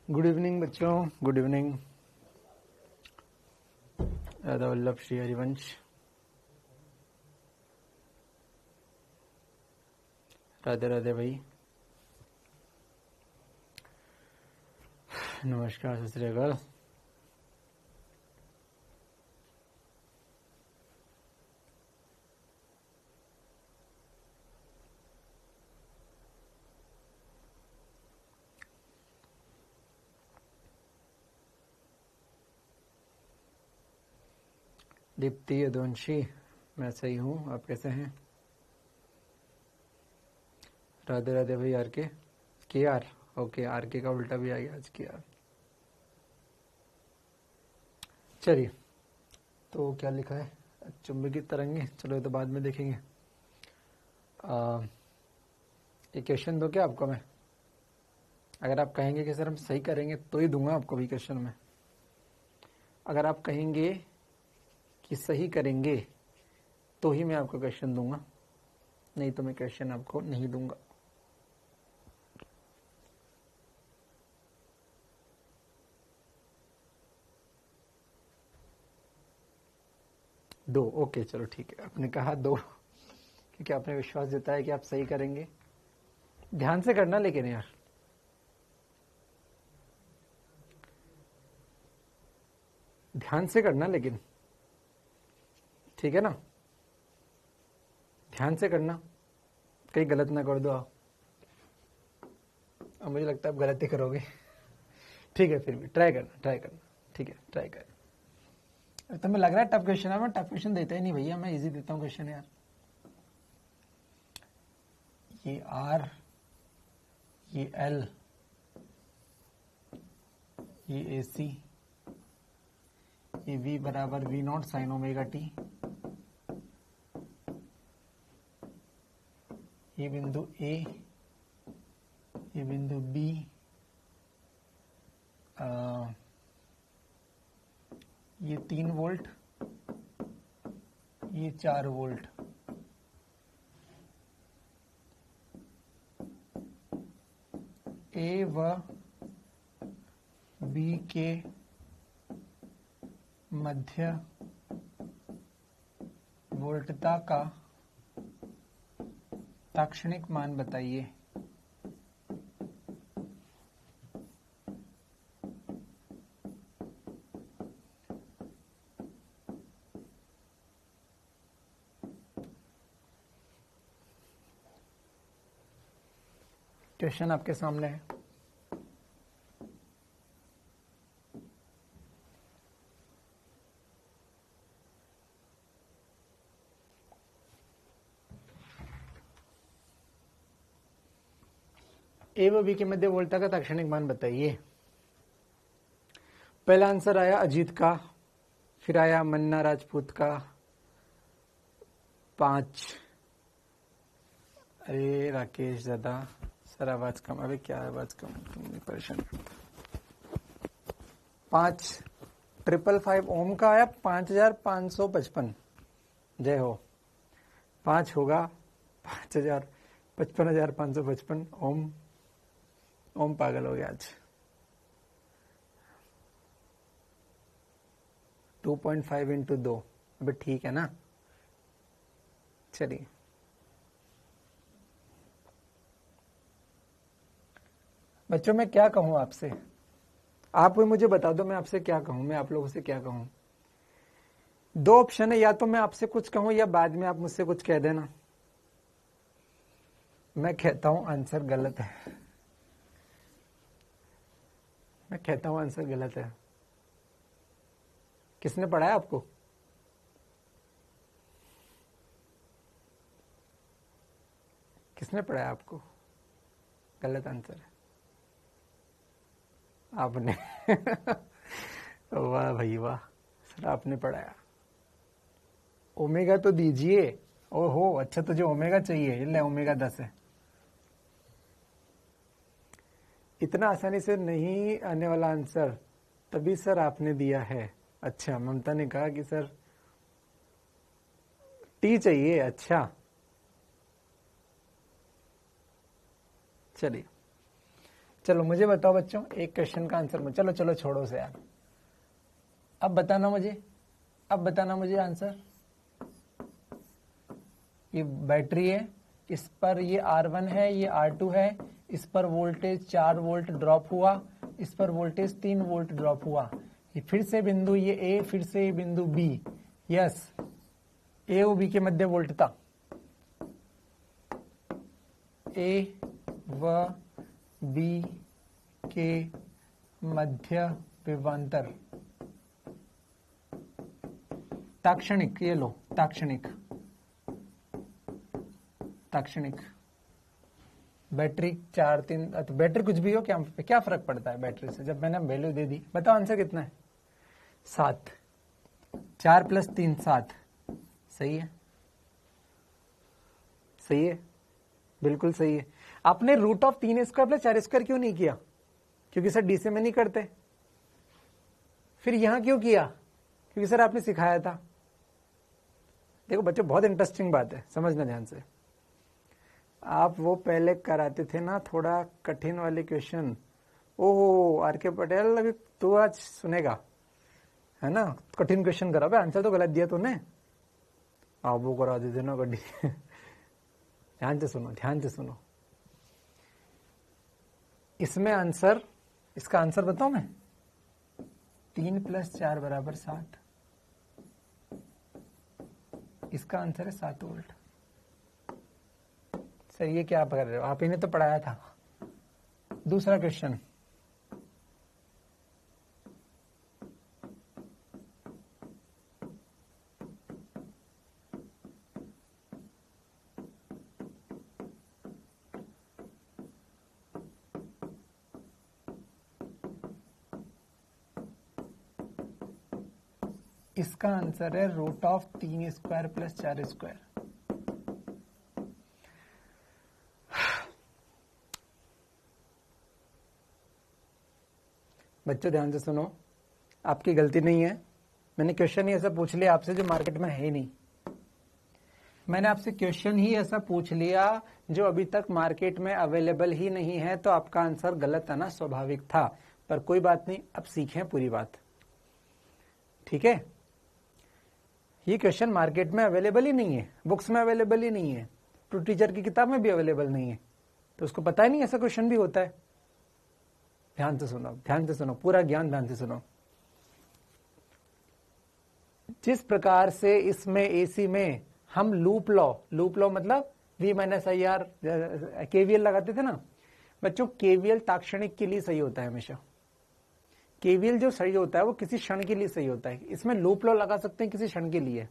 Good evening बच्चों, good evening. Radha Vallabh Shri Harivansh. Radhe Radhe भाई, नमस्कार, सत श्री अकाल। दीप्ति, अदोंशी, मैं सही हूँ, आप कैसे हैं? राधे राधे भाई। आर के आर, ओके, आर के का उल्टा भी आ गया आज के आर। चलिए, तो क्या लिखा है? चुंबकीय तरंगे, चलो ये तो बाद में देखेंगे। ये क्वेश्चन दो क्या आपको मैं? अगर आप कहेंगे कि सर हम सही करेंगे तो ही दूंगा आपको भी क्वेश्चन में। अगर आप कहेंगे कि सही करेंगे तो ही मैं आपको क्वेश्चन दूंगा, नहीं तो मैं क्वेश्चन आपको नहीं दूंगा। दो, ओके, चलो ठीक है, आपने कहा दो क्योंकि आपने विश्वास जताया कि आप सही करेंगे। ध्यान से करना लेकिन यार, ध्यान से करना लेकिन, ठीक है ना? ध्यान से करना, कहीं गलत ना कर दो आप। अब मुझे लगता है आप गलत ही करोगे। ठीक है, फिर भी ट्राई करना, ठीक है, ट्राई कर। तो मैं लग रहा है टफ क्वेश्चन है, मैं टफ क्वेश्चन देता ही नहीं भैया, मैं इजी देता हूँ क्वेश्चन यार। ये आर, ये एल, ये ए सी, ये वी बराबर V naught sine omega T, ये बिंदु ए, ये बिंदु बी, ये 3 वोल्ट, ये 4 वोल्ट। ए व बी के मध्य वोल्टता का ताक्षणिक मान बताइए। क्वेश्चन आपके सामने है। ए व बी के मध्य वोल्टता का ताक्षणिक मान बताइए। पहला आंसर आया अजीत का, फिर आया मन्ना राजपूत का 5। अरे राकेश दादा, सर आवाज कम। अबे क्या आवाज कम, तुम परेशान। 5,555 ओम का आया 5,555। जय हो। 5 होगा 5,000, 55,555 ओम। ओम पागल हो गया आज। 2.5 इंटू 2, अबे ठीक है ना? चलिए, बच्चों मैं क्या कहूं आपसे, आप भी मुझे बता दो मैं आपसे क्या कहूं, मैं आप लोगों से क्या कहूं। 2 ऑप्शन है, या तो मैं आपसे कुछ कहूं या बाद में आप मुझसे कुछ कह देना। मैं कहता हूं आंसर गलत है, मैं कहता हूं आंसर गलत है। किसने पढ़ाया आपको? किसने पढ़ाया आपको? गलत आंसर है आपने। वाह भाई वाह, सर आपने पढ़ाया। ओमेगा तो दीजिए। ओहो, अच्छा तुझे ओमेगा चाहिए, ले ओमेगा 10 है। इतना आसानी से नहीं आने वाला आंसर तभी सर आपने दिया है। अच्छा, ममता ने कहा कि सर टी चाहिए। अच्छा चलिए, चलो मुझे बताओ बच्चों, एक क्वेश्चन का आंसर। चलो चलो छोड़ो से यार, अब बताना मुझे आंसर। ये बैटरी है, इस पर ये R1 है, ये R2 है, इस पर वोल्टेज 4 वोल्ट ड्रॉप हुआ, इस पर वोल्टेज 3 वोल्ट ड्रॉप हुआ। ये फिर से बिंदु ये A, फिर से ये बिंदु B। यस, A और B के मध्य वोल्ट था, A व B के मध्य विभवांतर ताक्षणिक, ये लो ताक्षणिक बैटरी 4 3, तो बैटरी कुछ भी हो, क्या फर्क पड़ता है बैटरी से, जब मैंने वैल्यू दे दी। बताओ आंसर कितना है? 7। 4 + 3 7। सही है, सही है, बिल्कुल सही है। आपने √3² + 4² क्यों नहीं किया? क्योंकि सर डीसी में नहीं करते। फिर यहां क्यों किया? क्योंकि सर आपने सिखाया था। देखो बच्चों, बहुत इंटरेस्टिंग बात है, समझना ध्यान से। आप वो पहले कराते थे ना थोड़ा कठिन वाले क्वेश्चन। ओहो आर.के. पटेल, अभी तू आज सुनेगा, है ना? कठिन क्वेश्चन करा, आंसर तो गलत दिया तूने। आप वो करा देते ना गड्डी। ध्यान से सुनो। इसमें आंसर, इसका आंसर बताऊं मैं? 3 + 4 = 7। इसका आंसर है 7 वोल्ट। सर ये क्या कर रहे हो आप? इन्हें तो पढ़ाया था। दूसरा क्वेश्चन, इसका आंसर है √3² + 4²। बच्चों ध्यान से सुनो, आपकी गलती नहीं है। मैंने क्वेश्चन ही ऐसा पूछ लिया आपसे जो मार्केट में है ही नहीं। मैंने आपसे क्वेश्चन ही ऐसा पूछ लिया जो अभी तक मार्केट में अवेलेबल ही नहीं है, तो आपका आंसर गलत आना स्वाभाविक था। पर कोई बात नहीं, अब सीखें पूरी बात, ठीक है? ये क्वेश्चन मार्केट में अवेलेबल ही नहीं है, बुक्स में अवेलेबल ही नहीं है, तो टीचर की किताब में भी अवेलेबल नहीं है, तो उसको पता ही नहीं ऐसा क्वेश्चन भी होता है। ध्यान से सुनो, पूरा ज्ञान ध्यान से सुनो। जिस प्रकार से इसमें एसी में हम लूप लॉ मतलब V - IR केवीएल लगाते थे ना बच्चों, केवीएल ताक्षणिक के लिए सही होता है हमेशा। केवीएल जो सही होता है वो किसी क्षण के लिए सही होता है। इसमें लूप लॉ लगा सकते हैं किसी क्षण के लिए।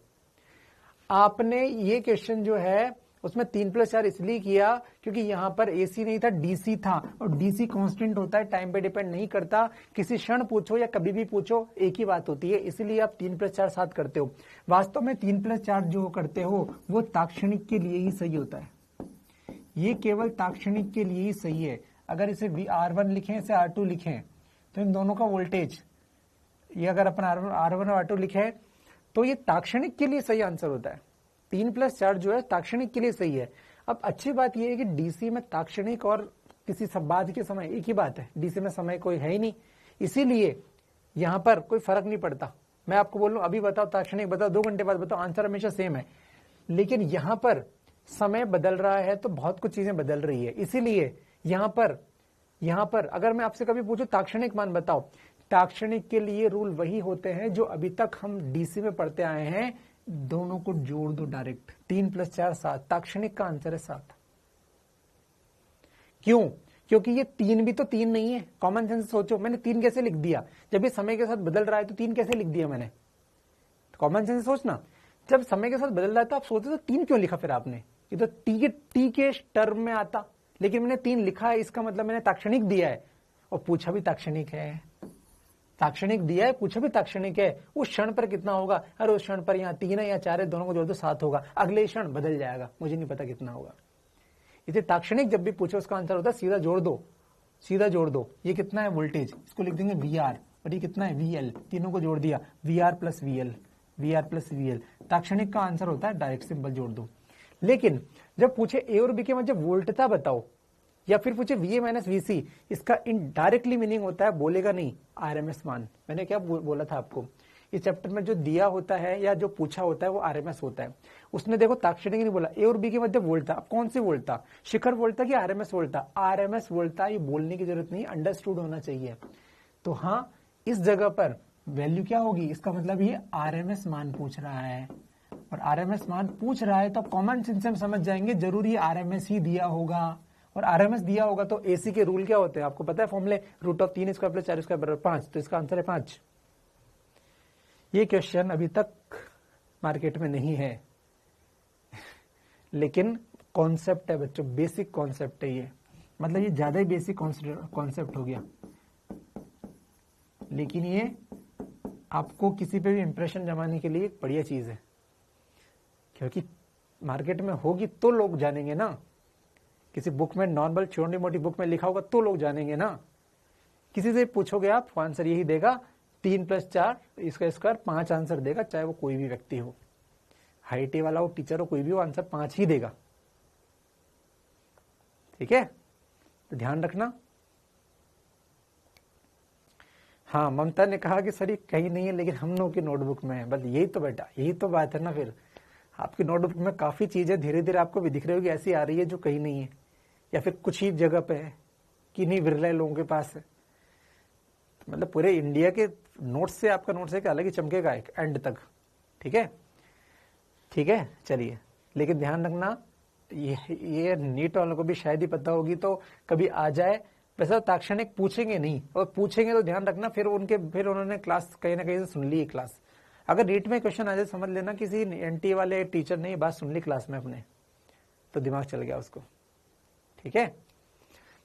आपने ये क्वेश्चन जो है उसमें 3 + 4 इसलिए किया क्योंकि यहां पर एसी नहीं था, डीसी था, और डीसी कांस्टेंट होता है, टाइम पे डिपेंड नहीं करता। किसी क्षण पूछो या कभी भी पूछो एक ही बात होती है, इसलिए आप 3 + 4 7 करते हो। वास्तव में 3 + 4 जो करते हो वो ताक्षणिक के लिए ही सही होता है। ये केवल ताक्षणिक के लिए ही सही है। अगर इसे R1 लिखें, इसे R2 लिखें, तो इन दोनों का वोल्टेज, ये अगर अपन R1 और R2 लिखे तो ये ताक्षणिक के लिए सही आंसर होता है। 3 + 4 जो है ताक्षणिक के लिए सही है। अब अच्छी बात यह है कि डीसी में ताक्षणिक और किसी बाद के समय एक ही बात है। डीसी में समय कोई है ही नहीं, इसीलिए यहां पर कोई फर्क नहीं पड़ता। मैं आपको बोल रहा हूं अभी बताओ ताक्षणिक, बताओ 2 घंटे बाद बताओ, आंसर हमेशा सेम है। लेकिन यहां पर समय बदल रहा है तो बहुत कुछ चीजें बदल रही है, इसीलिए यहां पर अगर मैं आपसे कभी पूछूं ताक्षणिक मान बताओ, ताक्षणिक के लिए रूल वही होते हैं जो अभी तक हम डीसी में पढ़ते आए हैं। दोनों को जोड़ दो डायरेक्ट, 3 + 4 7। ताक्षणिक का आंसर है 7। क्यों? क्योंकि ये 3 भी तो 3 नहीं है। कॉमन सेंस सोचो, मैंने 3 कैसे लिख दिया? जब ये समय के साथ बदल रहा है तो 3 कैसे लिख दिया मैंने? कॉमन सेंस सोचना, जब समय के साथ बदल रहा है तो आप सोचते तो 3 क्यों लिखा फिर आपने? ये तो टी के टर्म में आता, लेकिन मैंने 3 लिखा है, इसका मतलब मैंने ताक्षणिक दिया है, और पूछा भी ताक्षणिक है। ताक्षणिक दिया है, पूछा भी ताक्षणिक है। उस क्षण पर कितना होगा? अरे उस क्षण पर यहाँ 3 है या 4 है, दोनों को जोड़ दो 7 होगा। अगले क्षण बदल जाएगा, मुझे नहीं पता कितना होगा। इसे ताक्षणिक जब भी पूछो उसका आंसर होता है सीधा जोड़ दो। ये कितना है वोल्टेज, इसको लिख देंगे VR, और ये कितना है VL, तीनों को जोड़ दिया, VR + VL। ताक्षणिक का आंसर होता है डायरेक्ट सिंबल जोड़ दो। लेकिन जब पूछे A और B के मध्य वोल्टता बताओ, या फिर पूछे VA माइनस VC, इसका इनडायरेक्टली मीनिंग होता है, बोलेगा नहीं, RMS मान। मैंने क्या बोला था आपको, इस चैप्टर में जो दिया होता है या जो पूछा होता है वो RMS होता है। उसने देखो ताक्षणिक नहीं बोला, A और B के मध्य वोल्ट था। अब कौन सी वोल्ट था, शिखर वोल्ट था कि RMS वोल्ट था? RMS वोल्ट था। ये बोलने की जरूरत नहीं, अंडरस्टूड होना चाहिए। तो हाँ, इस जगह पर वैल्यू क्या होगी, इसका मतलब ये RMS मान पूछ रहा है, और RMS मान पूछ रहा है तो कॉमन सेंस से हम समझ जाएंगे जरूरी RMS ही दिया होगा। और RMS दिया होगा तो AC के रूल क्या होते हैं आपको पता है, फॉर्मूले, √3² + 4² 5, तो इसका आंसर है 5। ये क्वेश्चन अभी तक मार्केट में नहीं है, लेकिन कॉन्सेप्ट है बच्चों, बेसिक कॉन्सेप्ट है ये, मतलब ये ज्यादा ही बेसिक कॉन्सेप्ट हो गया, लेकिन ये आपको किसी पे भी इंप्रेशन जमाने के लिए एक बढ़िया चीज है, क्योंकि मार्केट में होगी तो लोग जानेंगे ना। किसी बुक में, नॉर्मल छोटी मोटी बुक में लिखा होगा तो लोग जानेंगे ना। किसी से पूछोगे आप, आंसर यही देगा, 3 + 4 इसका स्क्वायर 5 आंसर देगा, चाहे वो कोई भी व्यक्ति हो, हाईटी वाला हो, टीचर हो, कोई भी हो, आंसर 5 ही देगा। ठीक है, तो ध्यान रखना। हाँ, ममता ने कहा कि सर ये कहीं नहीं है, लेकिन हम लोग की नोटबुक में है। बस यही तो बेटा, यही तो बात है ना। फिर आपकी नोटबुक में काफी चीजें धीरे धीरे आपको भी दिख रही होगी, ऐसी आ रही है जो कहीं नहीं है, या फिर कुछ ही जगह पे है, किन्हीं विरले लोगों के पास है। मतलब पूरे इंडिया के नोट्स से आपका नोट्स एक अलग ही चमकेगा एक एंड तक। ठीक है, ठीक है, चलिए। लेकिन ध्यान रखना, ये नीट वालों को भी शायद ही पता होगी, तो कभी आ जाए। वैसे ताक्षणिक पूछेंगे नहीं, और पूछेंगे तो ध्यान रखना फिर उन्होंने क्लास कहीं ना कहीं से सुन ली है क्लास। अगर नीट में क्वेश्चन आ जाए, समझ लेना किसी NT वाले टीचर ने ये बात सुन ली क्लास में अपने, तो दिमाग चल गया उसको। ठीक है,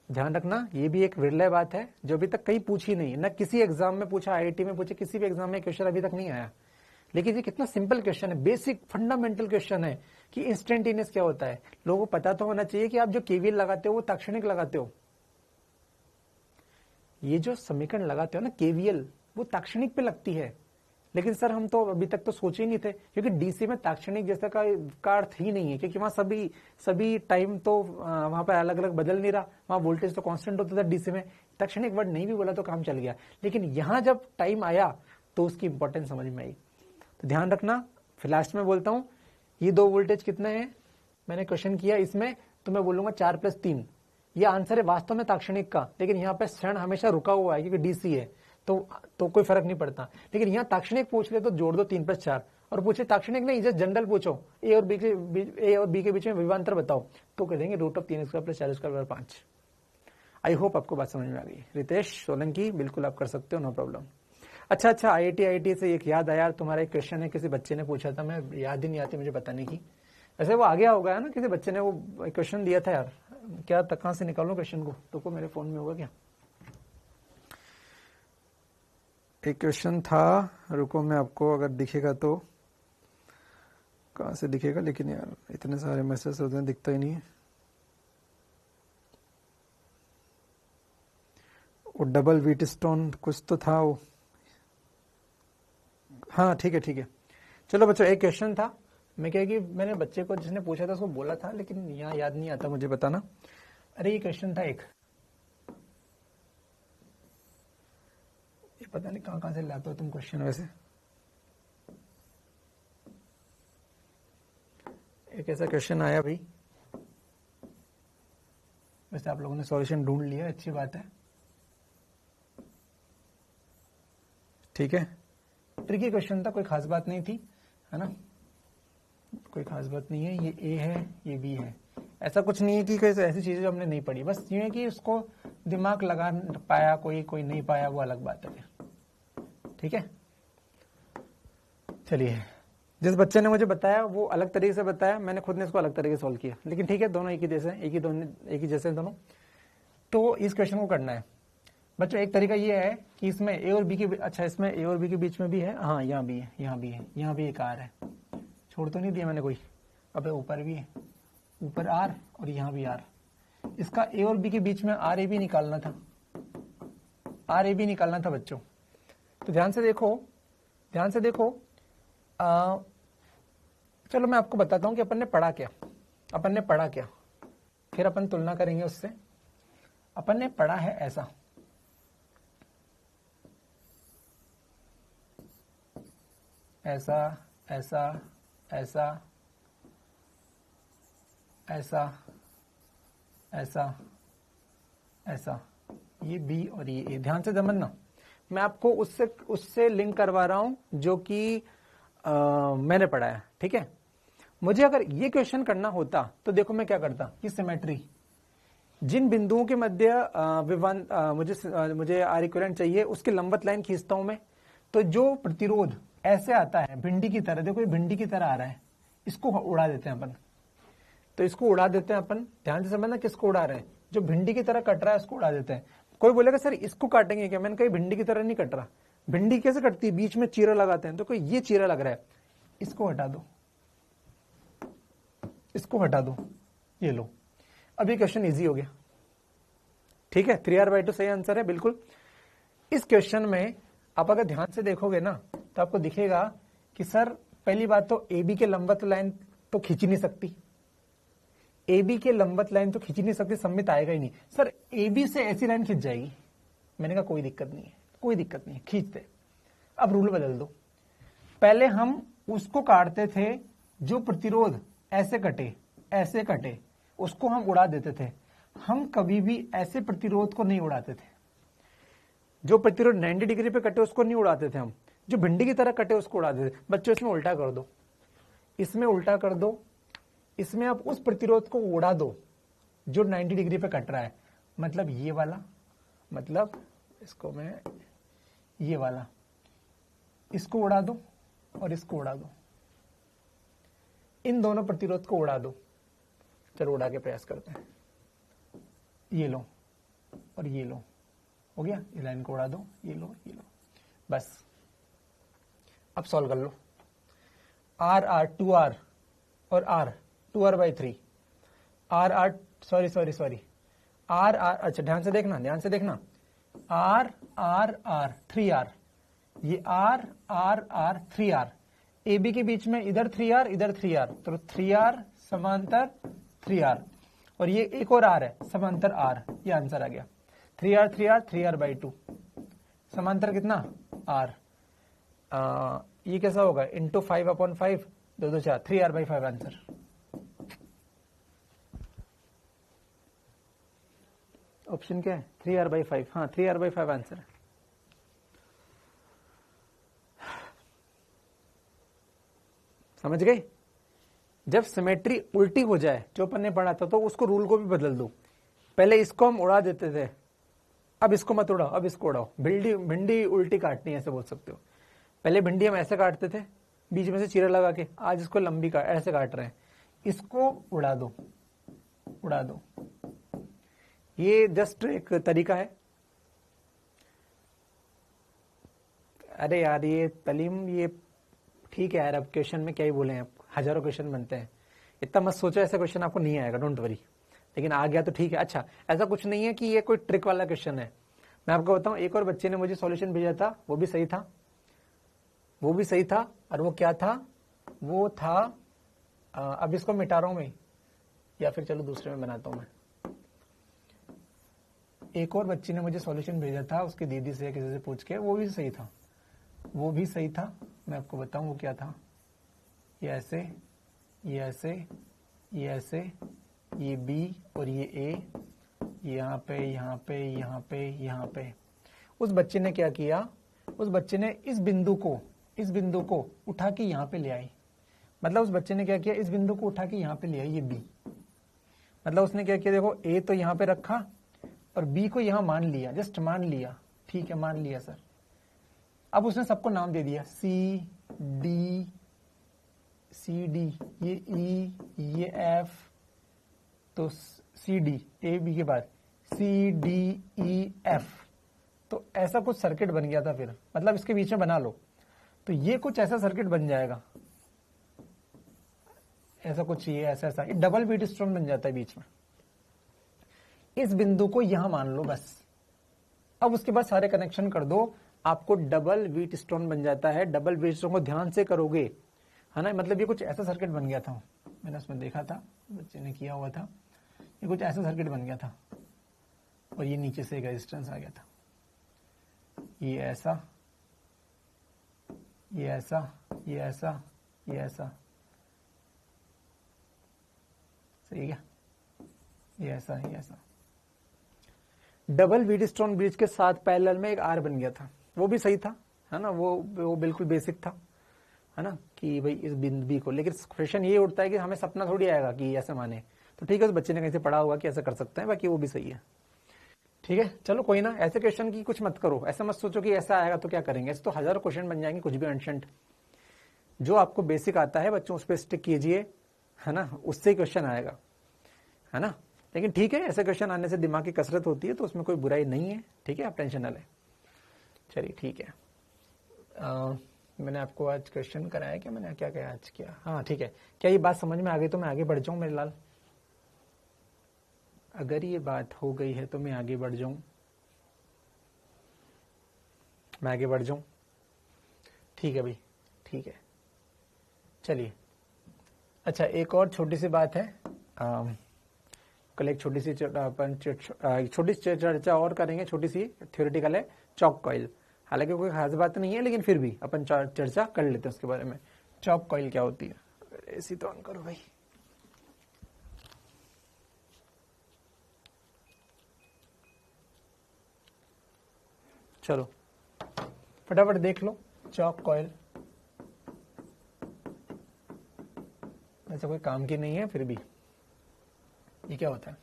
ध्यान रखना, ये भी एक विरले बात है जो अभी तक कहीं पूछी नहीं, ना किसी एग्जाम में पूछा, IIT में पूछे, किसी भी एग्जाम में क्वेश्चन अभी तक नहीं आया। लेकिन ये कितना सिंपल क्वेश्चन है, बेसिक फंडामेंटल क्वेश्चन है कि इंस्टेंटेनियस क्या होता है। लोगों को पता तो होना चाहिए कि आप जो KVL लगाते हो वो ताक्षणिक लगाते हो। ये जो समीकरण लगाते हो ना KVL, वो ताक्षणिक पे लगती है। लेकिन सर हम तो अभी तक तो सोचे ही नहीं थे, क्योंकि DC में ताक्षणिक जैसा का अर्थ ही नहीं है, क्योंकि वहां सभी टाइम तो वहां पर अलग अलग बदल नहीं रहा, वहां वोल्टेज तो कांस्टेंट होता था DC में। ताक्षणिक वर्ड नहीं भी बोला तो काम चल गया, लेकिन यहां जब टाइम आया तो उसकी इंपॉर्टेंस समझ में आई। तो ध्यान रखना, फिर लास्ट में बोलता हूं, ये 2 वोल्टेज कितने हैं, मैंने क्वेश्चन किया इसमें, तो मैं बोलूंगा 4 + 3। ये आंसर है वास्तव में ताक्षणिक का, लेकिन यहाँ पे क्षण हमेशा रुका हुआ है क्योंकि DC है, तो कोई फर्क नहीं पड़ता। लेकिन यहाँ ताक्षणिक पूछ ले तो जोड़ दो 3 + 4, और पूछे ताक्षणिक नहीं, जस्ट जनरल पूछो, A और B के बीच में विभवांतर बताओ, तो कह देंगे √3² + 4² 5। आई होप आपको बात समझ में आ गई। रितेश सोलंकी, बिल्कुल आप कर सकते हो, नो प्रॉब्लम। अच्छा, IIT से एक याद आया, तुम्हारा एक क्वेश्चन है, किसी बच्चे ने पूछा था, मैं याद ही नहीं आती मुझे बताने की। वैसे वो आ गया होगा ना, किसी बच्चे ने वो क्वेश्चन दिया था यार, क्या कहां से निकालूं क्वेश्चन को, तो मेरे फोन में होगा क्या? एक क्वेश्चन था, रुको मैं आपको अगर दिखेगा तो, कहां से दिखेगा, लेकिन यार इतने सारे मैसेज होते हैं, दिखता ही नहीं है। वो डबल व्हीट स्टोन कुछ तो था वो। हाँ ठीक है, चलो बच्चों, एक क्वेश्चन था, मैं क्या कि मैंने बच्चे को जिसने पूछा था उसको बोला था, लेकिन यहाँ याद नहीं आता मुझे बताना। अरे ये क्वेश्चन था एक, ये पता नहीं कहाँ से लाते हो तुम क्वेश्चन। वैसे एक ऐसा क्वेश्चन आया भाई, वैसे आप लोगों ने सॉल्यूशन ढूंढ लिया, अच्छी बात है। ठीक है, ट्रिकी क्वेश्चन था, कोई खास बात नहीं थी, है ना, कोई खास बात नहीं है। ये A है, ये B है, ऐसा कुछ नहीं है कि कोई ऐसी चीजें जो हमने नहीं पढ़ी, बस ये है कि उसको दिमाग लगा पाया कोई नहीं पाया, वो अलग बात है। ठीक है, चलिए, जिस बच्चे ने मुझे बताया वो अलग तरीके से बताया, मैंने खुद ने इसको अलग तरीके से सॉल्व किया, लेकिन ठीक है, दोनों एक ही जैसे दोनों। तो इस क्वेश्चन को करना है बच्चों, एक तरीका ये है कि इसमें A और B के, अच्छा इसमें A और B के बीच में भी है, हाँ यहाँ भी है, यहाँ भी एक R है, छोड़ तो नहीं दिया मैंने कोई, अब ऊपर भी है, ऊपर R और यहाँ भी R। इसका A और B के बीच में RAB निकालना था, RAB निकालना था बच्चों। तो ध्यान से देखो, चलो मैं आपको बताता हूँ कि अपन ने पढ़ा क्या, फिर अपन तुलना करेंगे उससे, अपन ने पढ़ा है ऐसा, ऐसा ऐसा ऐसा ऐसा ऐसा ऐसा, ये बी और ये ए, ध्यान से समझना। मैं आपको उससे लिंक करवा रहा हूं जो कि मैंने पढ़ा है, ठीक है। मुझे अगर ये क्वेश्चन करना होता तो देखो मैं क्या करता, कि सिमेट्री, जिन बिंदुओं के मध्य मुझे आर इक्विवेलेंट चाहिए उसकी लंबवत लाइन खींचता हूं मैं, तो जो प्रतिरोध ऐसे आता है भिंडी की तरह, देखो ये भिंडी की तरह आ रहा है, इसको उड़ा देते हैं अपन, तो इसको उड़ा देते हैं अपन, ध्यान से समझना किसको उड़ा रहे हैं, जो भिंडी की तरह कट रहा है उसको उड़ा देते हैं। कोई बोलेगा सर इसको काटेंगे क्या, मैंने कहा भिंडी की तरह नहीं कट रहा, भिंडी कैसे कटती है, बीच में चीरा लगाते हैं, तो कोई ये चीरा लग रहा है, इसको हटा दो, इसको हटा दो, ये लो, अब ये क्वेश्चन इजी हो गया, ठीक है। 3r/2 सही आंसर है बिल्कुल। इस क्वेश्चन में आप अगर ध्यान से देखोगे ना तो आपको दिखेगा कि सर पहली बात तो ए बी के लंबवत लाइन तो खींच नहीं सकती, ए बी के लंबवत लाइन तो खींच नहीं सकती, सम्मित आएगा ही नहीं। सर ए बी से ऐसी लाइन खींच जाएगी, मैंने कहा कोई दिक्कत नहीं है, कोई दिक्कत नहीं है, खींचते। अब रूल बदल दो, पहले हम उसको काटते थे जो प्रतिरोध ऐसे कटे उसको हम उड़ा देते थे, हम कभी भी ऐसे प्रतिरोध को नहीं उड़ाते थे, जो प्रतिरोध 90 डिग्री पे कटे उसको नहीं उड़ाते थे हम, जो भिंडी की तरह कटे उसको उड़ाते थे। बच्चों इसमें उल्टा कर दो, इसमें उल्टा कर दो, इसमें आप उस प्रतिरोध को उड़ा दो जो 90 डिग्री पे कट रहा है, मतलब ये वाला, मतलब इसको मैं ये वाला, इसको उड़ा दो और इसको उड़ा दो, इन दोनों प्रतिरोध को उड़ा दो। चलो उड़ा के प्रयास करते हैं, ये लो और ये लो, हो गया, ये लाइन को उड़ा दो, ये लो ये लो, बस। अब सॉल्व कर लो, आर आर 2r और r 2r/3, R R sorry R R, अच्छा ध्यान से देखना, आर आर आर 3r, ये R R R 3r, A B के बीच में इधर 3r इधर 3r, तो 3r समांतर 3r, और ये एक और r है समांतर r, ये आंसर आ गया 3r/2 समांतर कितना r, ये कैसा होगा इंटू 5/5, 2 2 4, 3r/5 आंसर। ऑप्शन क्या है 3r/5, हाँ 3r/5 आंसर है। समझ गए, जब सिमेट्री उल्टी हो जाए जो अपन ने पढ़ा था तो उसको रूल को भी बदल दो, पहले इसको हम उड़ा देते थे, अब इसको मत उड़ाओ, अब इसको उड़ाओ, भिंडी उल्टी काटनी है ऐसे बोल सकते हो। पहले भिंडी हम ऐसे काटते थे बीच में से चीरा लगा के, आज इसको लंबी ऐसे काट रहे हैं, इसको उड़ा दो, ये जस्ट एक तरीका है। अरे यार ये तलीम, ये ठीक है यार, अब क्वेश्चन में क्या ही बोले हैं, हजारों क्वेश्चन बनते हैं, इतना मत सोचो ऐसा क्वेश्चन आपको नहीं आएगा, डोंट वरी, लेकिन आ गया तो ठीक है। अच्छा ऐसा कुछ नहीं है कि ये कोई ट्रिक वाला क्वेश्चन है, मैं आपको बताऊं, एक और बच्चे ने मुझे सॉल्यूशन भेजा था, वो भी सही था, और वो क्या था, वो था अब इसको मिटा रहा हूं मैं, या फिर चलो दूसरे में बनाता हूं मैं। एक और बच्ची ने मुझे सॉल्यूशन भेजा था उसकी दीदी से किसी से पूछ के, वो भी सही था, मैं आपको बताऊं वो क्या था, ये ऐसे, ये ऐसे, ये ऐसे, ये बी और ये ए, यहाँ पे। उस बच्चे ने क्या किया, उस बच्चे ने इस बिंदु को उठा के यहाँ पे ले आई, मतलब उस बच्चे ने क्या किया, इस बिंदु को उठा के यहाँ पे ले आई, ये बी, मतलब उसने क्या किया, देखो ए तो यहाँ पे रखा और बी को यहाँ मान लिया, जस्ट मान लिया, ठीक है मान लिया सर। अब उसने सबको नाम दे दिया, सी डी, ये ई, ये एफ, तो सी डी, ए बी के बाद सी डी ई एफ, तो ऐसा कुछ सर्किट बन गया था फिर, मतलब इसके बीच में बना लो, तो ये कुछ ऐसा सर्किट बन जाएगा, ऐसा कुछ, ये ऐसा ये डबल बीट स्टोन बन जाता है बीच में, इस बिंदु को यहां मान लो बस। अब उसके बाद सारे कनेक्शन कर दो, आपको डबल व्हीट स्टोन बन जाता है। डबल व्हीट स्टोन को ध्यान से करोगे, है ना, मतलब ये कुछ ऐसा सर्किट बन गया था, मैंने उसमें देखा था, बच्चे ने किया हुआ था, ये कुछ ऐसा सर्किट बन गया था, और ये नीचे से एक रेजिस्टेंस आ गया था, ये ऐसा, ये ऐसा, ये ऐसा, ये ऐसा, सही है, ये ऐसा, ये ऐसा। डबल व्हीटस्टोन ब्रिज के साथ पैरेलल में एक आर बन गया था, वो भी सही था, है ना, वो बिल्कुल बेसिक था, है ना, कि भाई इस बिंदु बी को, लेकिन क्वेश्चन ये उठता है कि हमें सपना थोड़ी आएगा कि ऐसे माने, तो ठीक है, उस बच्चे ने कहीं से पढ़ा होगा कि ऐसा कर सकते हैं, बाकी वो भी सही है। ठीक है, चलो कोई ना, ऐसे क्वेश्चन की कुछ मत करो, ऐसा मत सोचो कि ऐसा आएगा तो क्या करेंगे, ऐसे तो हजारों क्वेश्चन बन जाएंगे, कुछ भी अनशंट। जो आपको बेसिक आता है बच्चों उस पर स्टिक कीजिए, है ना, उससे क्वेश्चन आएगा, है ना। लेकिन ठीक है, ऐसे क्वेश्चन आने से दिमाग की कसरत होती है, तो उसमें कोई बुराई नहीं है, ठीक है, आप टेंशन ना लें। चलिए ठीक है, मैंने आपको आज क्वेश्चन कराया क्या, मैंने क्या क्या आज किया, हाँ ठीक है। क्या ये बात समझ में आ गई तो मैं आगे बढ़ जाऊं मेरे लाल? अगर ये बात हो गई है तो मैं आगे बढ़ जाऊं, मैं आगे बढ़ जाऊं, ठीक है भाई, ठीक है। चलिए, अच्छा एक और छोटी सी बात है, कल एक छोटी सी चर्चा और करेंगे, छोटी सी थ्योरेटिकल है, चॉक कॉइल। हालांकि कोई खास बात नहीं है, लेकिन फिर भी अपन चर्चा कर लेते हैं उसके बारे में, चॉक कॉइल क्या होती है। एसी तो ऑन करो भाई। चलो फटाफट देख लो, चॉक कॉइल ऐसा कोई काम की नहीं है, फिर भी ये क्या होता है?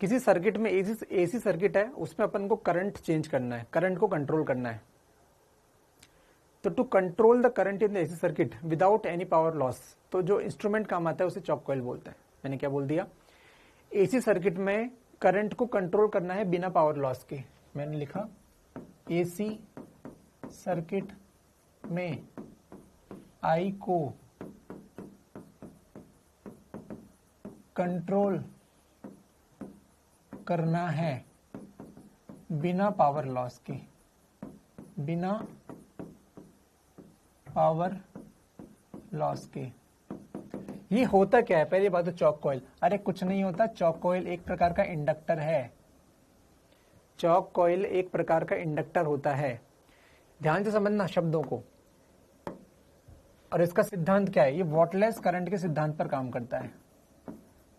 किसी सर्किट में, एसी सर्किट है, उसमें अपन को करंट चेंज करना है, करंट को कंट्रोल करना है। तो to control the current in the AC circuit without any power loss, तो जो इंस्ट्रूमेंट काम आता है उसे चॉक कॉइल बोलते हैं। मैंने क्या बोल दिया? एसी सर्किट में करंट को कंट्रोल करना है बिना पावर लॉस के। मैंने लिखा एसी सर्किट में आई को कंट्रोल करना है बिना पावर लॉस के, बिना पावर लॉस के। ये होता क्या है? पहली बात तो चॉक कॉइल, अरे कुछ नहीं होता, चॉक कॉइल एक प्रकार का इंडक्टर है। चॉक कॉइल एक प्रकार का इंडक्टर होता है, ध्यान से समझना शब्दों को। और इसका सिद्धांत क्या है? ये वॉटलेस करंट के सिद्धांत पर काम करता है,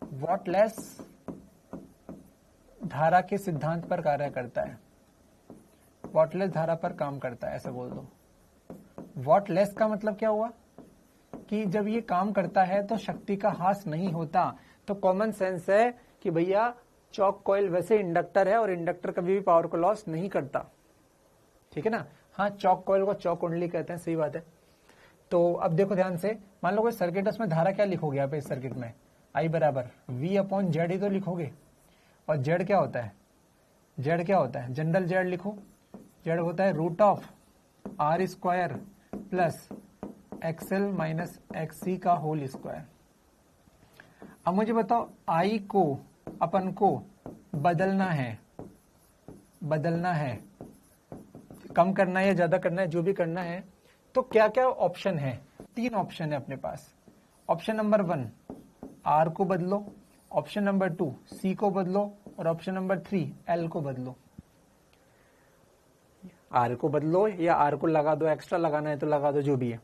वॉटलेस धारा के सिद्धांत पर कार्य करता है, वॉटलेस धारा पर काम करता है, ऐसे बोल दो। वॉटलेस का मतलब क्या हुआ कि जब ये काम करता है तो शक्ति का ह्रास नहीं होता। तो कॉमन सेंस है कि भैया चॉक कॉइल वैसे इंडक्टर है और इंडक्टर कभी भी पावर को लॉस नहीं करता, ठीक है ना। हाँ, चॉक कॉइल को चॉक कुंडली कहते हैं, सही बात है। तो अब देखो ध्यान से, मान लो कोई सर्किट है, उसमें धारा क्या लिखोगे आप इस सर्किट में? आई बराबर V/Z ही तो लिखोगे। और जेड क्या होता है? जेड क्या होता है? जनरल जेड लिखो, जेड होता है √R² plus XL minus XC का होल स्क्वायर। अब मुझे बताओ, आई को अपन को बदलना है, बदलना है, कम करना है या ज्यादा करना है, जो भी करना है, तो क्या क्या ऑप्शन है? 3 ऑप्शन है अपने पास। ऑप्शन नंबर 1 R को बदलो, ऑप्शन नंबर 2 C को बदलो, और ऑप्शन नंबर 3 L को बदलो। R को बदलो या R को लगा दो, एक्स्ट्रा लगाना है तो लगा दो, जो भी है।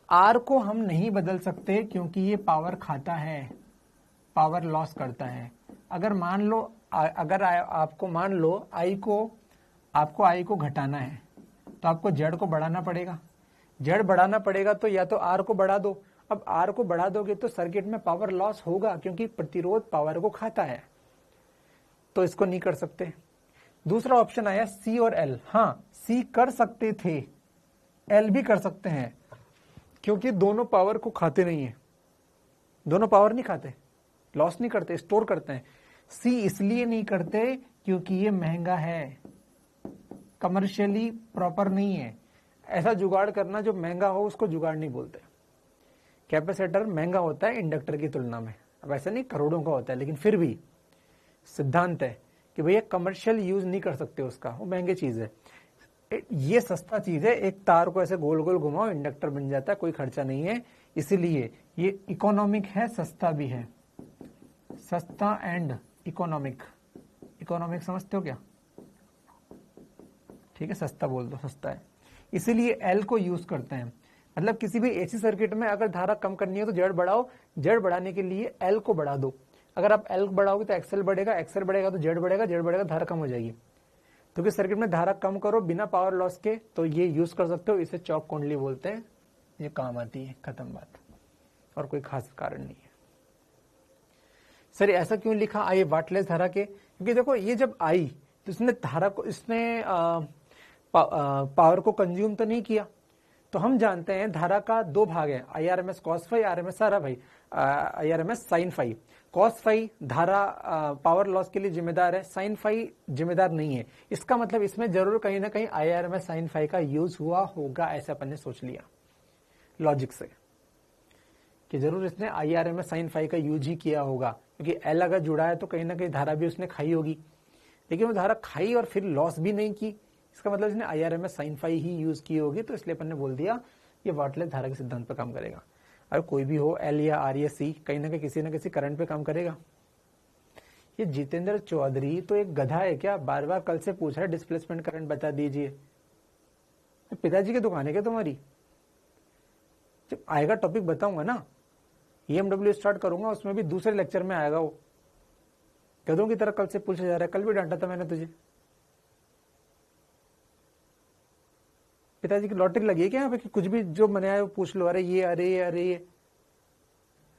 R को हम नहीं बदल सकते क्योंकि ये पावर खाता है, पावर लॉस करता है। अगर मान लो, अगर आपको मान लो आपको I को घटाना है तो आपको Z को बढ़ाना पड़ेगा। Z बढ़ाना पड़ेगा तो या तो R को बढ़ा दो। अब R को बढ़ा दोगे तो सर्किट में पावर लॉस होगा क्योंकि प्रतिरोध पावर को खाता है, तो इसको नहीं कर सकते। दूसरा ऑप्शन आया C और L। हाँ, C कर सकते थे, L भी कर सकते हैं, क्योंकि दोनों पावर को खाते नहीं है, दोनों पावर नहीं खाते, लॉस नहीं करते, स्टोर करते हैं। C इसलिए नहीं करते क्योंकि ये महंगा है, कमर्शियली प्रॉपर नहीं है। ऐसा जुगाड़ करना जो महंगा हो उसको जुगाड़ नहीं बोलते। कैपेसिटर महंगा होता है इंडक्टर की तुलना में, अब ऐसा नहीं करोड़ों का होता है, लेकिन फिर भी सिद्धांत है कि भैया कमर्शियल यूज नहीं कर सकते उसका, वो महंगी चीज है। ये सस्ता चीज है, एक तार को ऐसे गोल गोल घुमाओ इंडक्टर बन जाता है, कोई खर्चा नहीं है, इसीलिए ये इकोनॉमिक है, सस्ता भी है, सस्ता एंड इकोनॉमिक, इकोनॉमिक समझते हो क्या? ठीक है, सस्ता बोल दो, सस्ता है, इसीलिए एल को यूज करते हैं। मतलब किसी भी एसी सर्किट में अगर धारा कम करनी है तो जेड बढ़ाओ, जेड बढ़ाने के लिए एल को बढ़ा दो। अगर आप एल बढ़ाओगे तो एक्सएल बढ़ेगा, एक्सएल बढ़ेगा तो जेड बढ़ेगा, जेड बढ़ेगा धारा कम हो जाएगी। तो किस सर्किट में धारा कम करो बिना पावर लॉस के, तो ये यूज कर सकते हो, इसे चौक कुंडली बोलते हैं, ये काम आती है, खत्म बात, और कोई खास कारण नहीं है। सर ऐसा क्यों लिखा आई वाटलेस धारा के? क्योंकि देखो ये जब आई तो इसने धारा को, इसने पावर को कंज्यूम तो नहीं किया। तो हम जानते हैं धारा का दो भाग है, IRMS cos फाई, RMS सारा भाई IRMS sin phi. cos phi धारा पावर लॉस के लिए जिम्मेदार है, sin फाई जिम्मेदार नहीं है। इसका मतलब इसमें जरूर कहीं ना कहीं IRMS sin फाई का यूज हुआ होगा, ऐसा अपन ने सोच लिया लॉजिक से कि जरूर इसने IRMS sin फाई का यूज ही किया होगा, क्योंकि एल अगर जुड़ा है तो कहीं ना कहीं धारा भी उसने खाई होगी, लेकिन वो धारा खाई और फिर लॉस भी नहीं की, इसका मतलब इसने IRMS sin फाई ही यूज की होगी। तो इसलिए अपन ने बोल दिया ये वाटलेस धारा के सिद्धांत पर काम करेगा। अगर कोई भी हो एल या आर या सी, कहीं ना कहीं किसी न किसी करंट पे काम करेगा। ये जितेंद्र चौधरी तो एक गधा है क्या? बार बार कल से पूछ रहा है डिस्प्लेसमेंट करंट बता दीजिए। पिताजी की दुकान है क्या तुम्हारी? जब आएगा टॉपिक बताऊंगा ना, EMW स्टार्ट करूंगा, उसमें भी दूसरे लेक्चर में आएगा वो। गधों की तरह कल से पूछा जा रहा है, कल भी डांटा था मैंने तुझे। पिताजी की लॉटरी लगी है क्या यहाँ पे कि कुछ भी जो मने आए वो पूछ लो, अरे ये अरे ये अरे ये?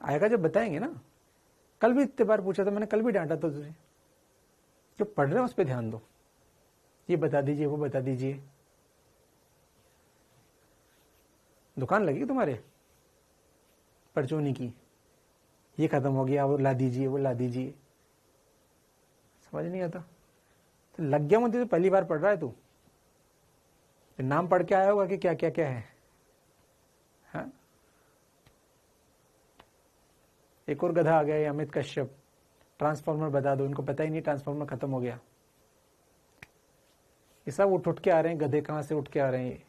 आएगा जब बताएंगे ना। कल भी इतने बार पूछा था मैंने, कल भी डांटा था तुझे। जो पढ़ रहे हैं उस पर ध्यान दो, ये बता दीजिए वो बता दीजिए। दुकान लगी तुम्हारे परचूनी की, ये खत्म हो गया, वो ला दीजिए वो ला दीजिए, समझ नहीं आता तो लग गया मुझे। तो पहली बार पढ़ रहा है तू, नाम पढ़ के आया होगा कि क्या क्या क्या है। हाँ? एक और गधा आ गया है, अमित कश्यप, ट्रांसफार्मर बता दो, इनको पता ही नहीं ट्रांसफार्मर खत्म हो गया। ये सब उठ के आ रहे हैं गधे, कहां से उठ के आ रहे हैं?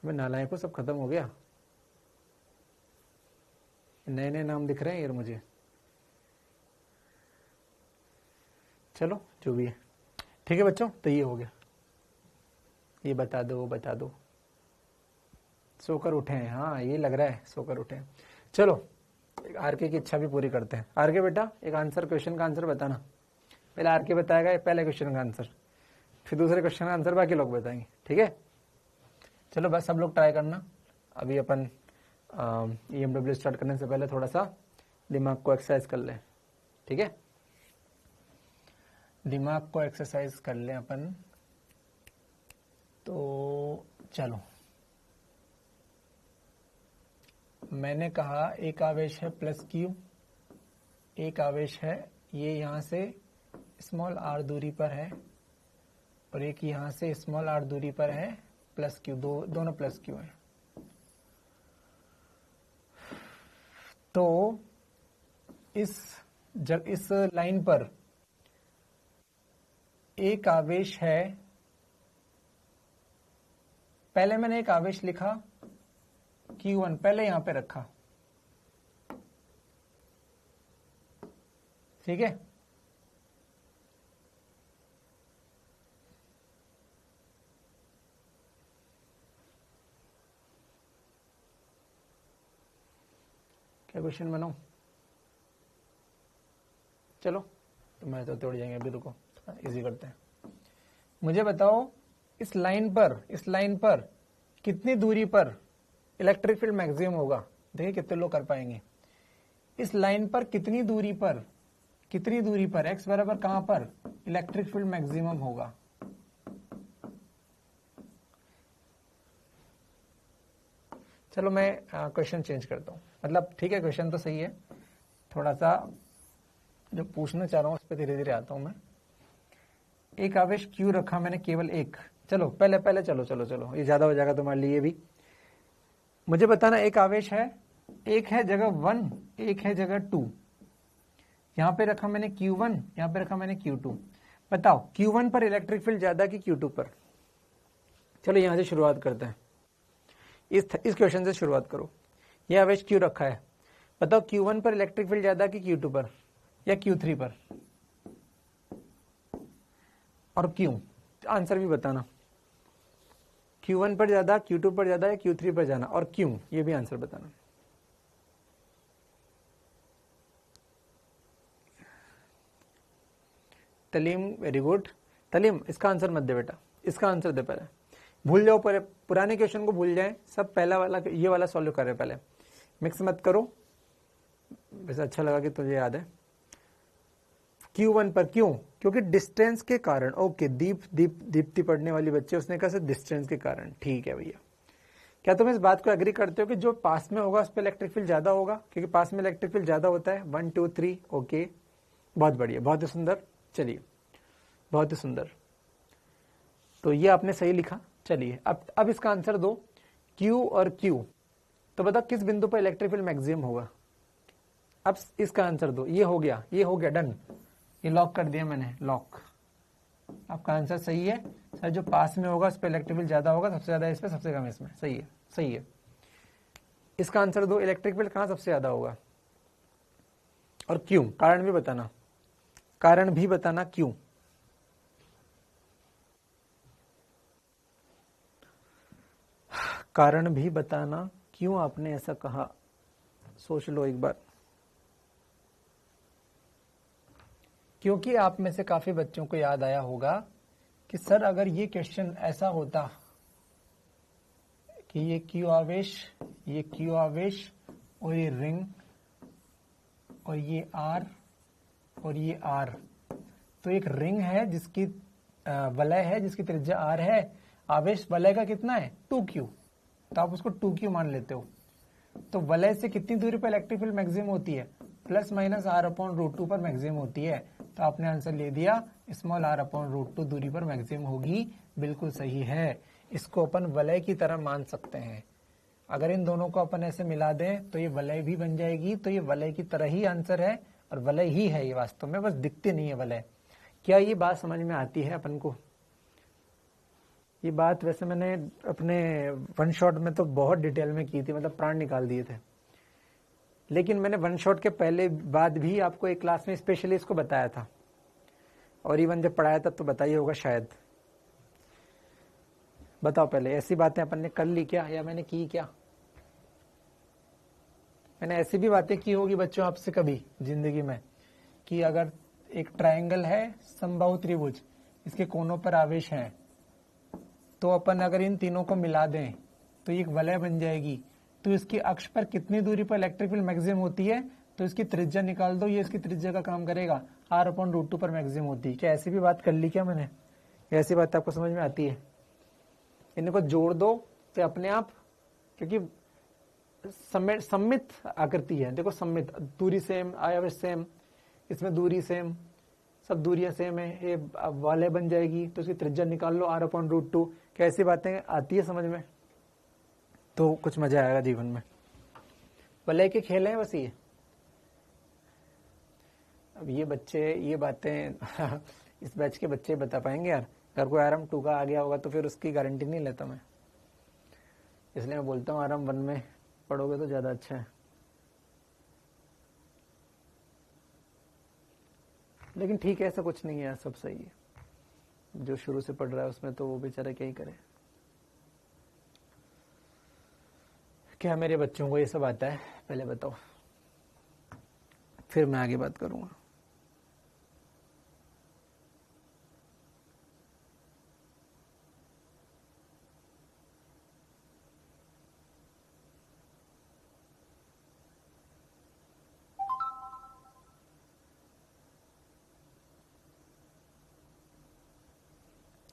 मैं नालायकों, सब खत्म हो गया। नए नए नाम दिख रहे हैं यार मुझे। चलो जो भी है ठीक है बच्चों, तो ये हो गया, ये बता दो वो बता दो। सोकर उठे हैं, हाँ ये लग रहा है सोकर उठे हैं। चलो आरके की इच्छा भी पूरी करते हैं। आरके बेटा एक आंसर, क्वेश्चन का आंसर बताना। पहले आरके बताएगा, पहले क्वेश्चन का आंसर, फिर दूसरे क्वेश्चन का आंसर बाकी लोग बताएंगे, ठीक है? चलो बस सब लोग ट्राई करना। अभी अपन EMW स्टार्ट करने से पहले थोड़ा सा दिमाग को एक्सरसाइज कर लें, ठीक है? दिमाग को एक्सरसाइज कर लें अपन। तो चलो, मैंने कहा एक आवेश है प्लस Q, एक आवेश है ये यहां से स्मॉल r दूरी पर है, और एक यहां से स्मॉल r दूरी पर है प्लस Q, दोनों प्लस Q है। तो इस लाइन पर एक आवेश है, पहले मैंने एक आवेश लिखा Q1, पहले यहां पे रखा, ठीक है? क्या क्वेश्चन बनाऊं? चलो तो मैं तो तोड़ जाएंगे, अभी रुको इजी करते हैं। मुझे बताओ इस लाइन पर कितनी दूरी पर इलेक्ट्रिक फील्ड मैक्सिमम होगा? देखिए कितने लोग कर पाएंगे। इस लाइन पर कितनी दूरी पर x बराबर कहां पर इलेक्ट्रिक फील्ड मैक्सिमम होगा? चलो मैं क्वेश्चन चेंज करता हूं, मतलब ठीक है क्वेश्चन तो सही है, थोड़ा सा जो पूछना चाह रहा हूं उस पर धीरे धीरे आता हूं मैं। एक आवेश Q रखा मैंने, केवल एक। चलो पहले चलो ये ज्यादा हो जाएगा तुम्हारे लिए भी। मुझे बताना एक आवेश है, एक है जगह 1, एक है जगह 2। यहां पे रखा मैंने Q1, यहां पे रखा मैंने Q2। बताओ Q1 पर इलेक्ट्रिक फील्ड ज्यादा कि Q2 पर? चलो यहां से शुरुआत करते हैं, इस क्वेश्चन से शुरुआत करो। यह आवेश Q रखा है, बताओ Q1 पर इलेक्ट्रिक फील्ड ज्यादा कि Q2 पर या Q3 पर, और क्यों? आंसर भी बताना। Q1 पर ज्यादा, Q2 पर ज्यादा या Q3 पर जाना, और क्यों, ये भी आंसर बताना। तलीम वेरी गुड। तलीम इसका आंसर मत दे बेटा, इसका आंसर दे पहले, भूल जाओ, पुराने क्वेश्चन को भूल जाए, सब पहला वाला ये वाला सॉल्व कर रहे पहले, मिक्स मत करो। वैसे अच्छा लगा कि तुझे याद है। Q1 पर क्यों? क्योंकि डिस्टेंस के कारण। ओके, दीप्ति पढ़ने वाली बच्चे, उसने कहा सर डिस्टेंस के कारण। ठीक है भैया, क्या तुम इस बात को एग्री करते हो कि जो पास में होगा उस पर इलेक्ट्रिक फील्ड ज्यादा होगा, क्योंकि पास में इलेक्ट्रिक फील्ड ज्यादा होता है। 1 2 3, ओके, बहुत बढ़िया, बहुत ही सुंदर। चलिए, बहुत ही सुंदर, तो ये आपने सही लिखा। चलिए अब इसका आंसर दो, Q और Q, तो बताओ किस बिंदु पर इलेक्ट्रिक फील्ड मैक्सिमम होगा। अब इसका आंसर दो। ये हो गया, ये हो गया, डन, ये लॉक कर दिया मैंने, लॉक। आपका आंसर सही है सर, जो पास में होगा उस पर इलेक्ट्रिक फील्ड ज्यादा होगा, सबसे ज्यादा इस पर, सबसे कम इसमें। सही है, सही है। इसका आंसर दो, इलेक्ट्रिक फील्ड कहां सबसे ज्यादा होगा और क्यों, कारण भी बताना, कारण भी बताना क्यों। कारण भी बताना क्यों आपने ऐसा कहा, सोच लो एक बार। क्योंकि आप में से काफी बच्चों को याद आया होगा कि सर अगर ये क्वेश्चन ऐसा होता कि ये Q आवेश, ये Q आवेश और ये रिंग और ये R और ये R, तो एक रिंग है जिसकी वलय है जिसकी त्रिज्या R है, आवेश वलय का कितना है 2Q, तो आप उसको 2Q मान लेते हो। तो वलय से कितनी दूरी पर इलेक्ट्रिक फील्ड मैक्सिमम होती है, प्लस माइनस R/√2 पर मैक्सिमम होती है। तो आपने आंसर ले दिया, स्मॉल R/√2 दूरी पर मैक्सिमम होगी। बिल्कुल सही है, इसको अपन वलय की तरह मान सकते हैं। अगर इन दोनों को अपन ऐसे मिला दें तो ये वलय भी बन जाएगी, तो ये वलय की तरह ही आंसर है, और वलय ही है ये वास्तव में, बस दिखती नहीं है वलय। क्या ये बात समझ में आती है अपन को? ये बात वैसे मैंने अपने वन शॉट में तो बहुत डिटेल में की थी, मतलब प्राण निकाल दिए थे, लेकिन मैंने वन शॉट के पहले बाद भी आपको एक क्लास में स्पेशली इसको बताया था, और इवन जब पढ़ाया तब तो बताइए होगा शायद। बताओ पहले, ऐसी बातें अपन ने कर ली क्या, या मैंने की क्या? मैंने ऐसी भी बातें की होगी बच्चों आपसे कभी जिंदगी में, कि अगर एक ट्रायंगल है, समबाहु त्रिभुज, इसके कोनों पर आवेश है, तो अपन अगर इन तीनों को मिला दें तो एक वलय बन जाएगी। तो इसकी अक्ष पर कितनी दूरी पर इलेक्ट्रिक फील्ड मैक्सिमम होती है, तो इसकी त्रिज्या निकाल दो, ये इसकी त्रिज्या का काम करेगा, R/√2 पर मैक्सिमम होती है। क्या ऐसी भी बात कर ली क्या मैंने? ऐसी बात आपको समझ में आती है? इनको जोड़ दो तो अपने आप, क्योंकि सममित आकृति है, देखो सममित, दूरी सेम, आयावेश सेम, इसमें दूरी सेम, सब दूरियां सेम है, ये वाले बन जाएगी, तो इसकी त्रिज्या निकाल लो R/√2। क्या ऐसी बातें आती है समझ में? तो कुछ मजा आएगा जीवन में। वलय के खेल हैं बस ये। अब ये बच्चे ये बातें इस बैच के बच्चे बता पाएंगे यार। अगर कोई RM2 का आ गया होगा तो फिर उसकी गारंटी नहीं लेता मैं, इसलिए मैं बोलता हूँ RM1 में पढ़ोगे तो ज्यादा अच्छा है। लेकिन ठीक है, ऐसा कुछ नहीं है, सब सही है। जो शुरू से पढ़ रहा है उसमें तो वो बेचारा क्या ही करे। क्या मेरे बच्चों को ये सब आता है पहले बताओ, फिर मैं आगे बात करूंगा।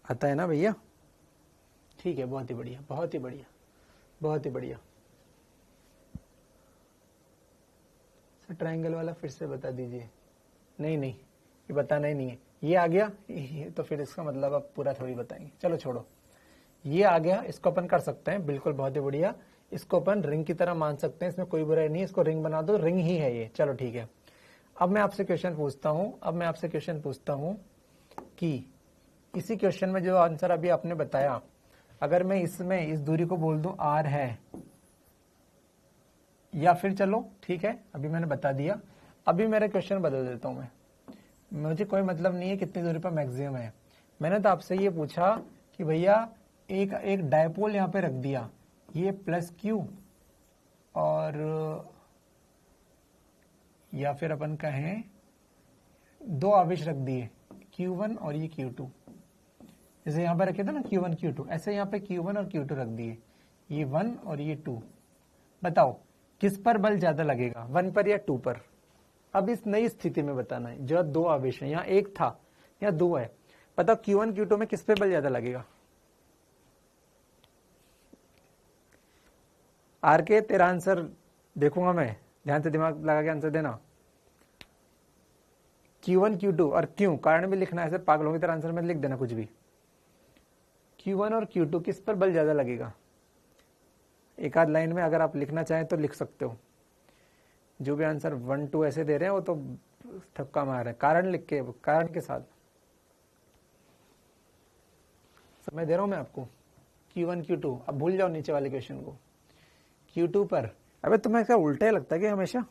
आता है ना भैया? ठीक है, बहुत ही बढ़िया, बहुत ही बढ़िया, बहुत ही बढ़िया। सर ट्रायंगल वाला फिर से बता दीजिए। नहीं नहीं, ये बताना ही नहीं है। ये आ गया, ये तो फिर इसका मतलब आप पूरा थोड़ी बताएंगे। चलो छोड़ो, ये आ गया, इसको अपन कर सकते हैं, बिल्कुल बहुत ही बढ़िया। इसको अपन रिंग की तरह मान सकते हैं, इसमें कोई बुराई नहीं है, इसको रिंग बना दो, रिंग ही है ये। चलो ठीक है, अब मैं आपसे क्वेश्चन पूछता हूं कि इसी क्वेश्चन में जो आंसर अभी आपने बताया, अगर मैं इसमें इस दूरी को बोल दूं R है, या फिर चलो ठीक है, अभी मैंने बता दिया, अभी मेरा क्वेश्चन बदल देता हूं मैं, मुझे कोई मतलब नहीं है कितनी दूरी पर मैक्सिमम है। मैंने तो आपसे ये पूछा कि भैया एक डायपोल यहां पे रख दिया, ये प्लस क्यू और या फिर अपन कहें दो आवेश रख दिए Q1 और ये Q2, जैसे यहां पर रखे थे ना Q1 Q2, ऐसे यहां पे Q1 और Q2 रख दिए, ये 1 और ये 2। बताओ किस पर बल ज्यादा लगेगा, 1 पर या 2 पर? अब इस नई स्थिति में बताना है, जो दो आवेश हैं, यहाँ एक था यहाँ दो है, बताओ Q1 Q2 में किस पे बल ज्यादा लगेगा? आर के तेरा आंसर देखूंगा मैं, ध्यान से दिमाग लगा के आंसर देना। Q1 Q2 और क्यों, कारण भी लिखना है, ऐसे पागलों की तरह आंसर में लिख देना कुछ भी। Q1 और Q2 किस पर बल ज्यादा लगेगा? एक आध लाइन में अगर आप लिखना चाहें तो लिख सकते हो, जो भी आंसर 1 2 ऐसे दे रहे हैं वो तो थक्का मार रहे हैं, कारण लिख के, कारण के साथ समय दे रहा हूं मैं आपको। Q1 Q2, अब भूल जाओ नीचे वाले क्वेश्चन को। Q2 पर, अबे तुम्हें क्या उल्टा ही लगता है कि हमेशा?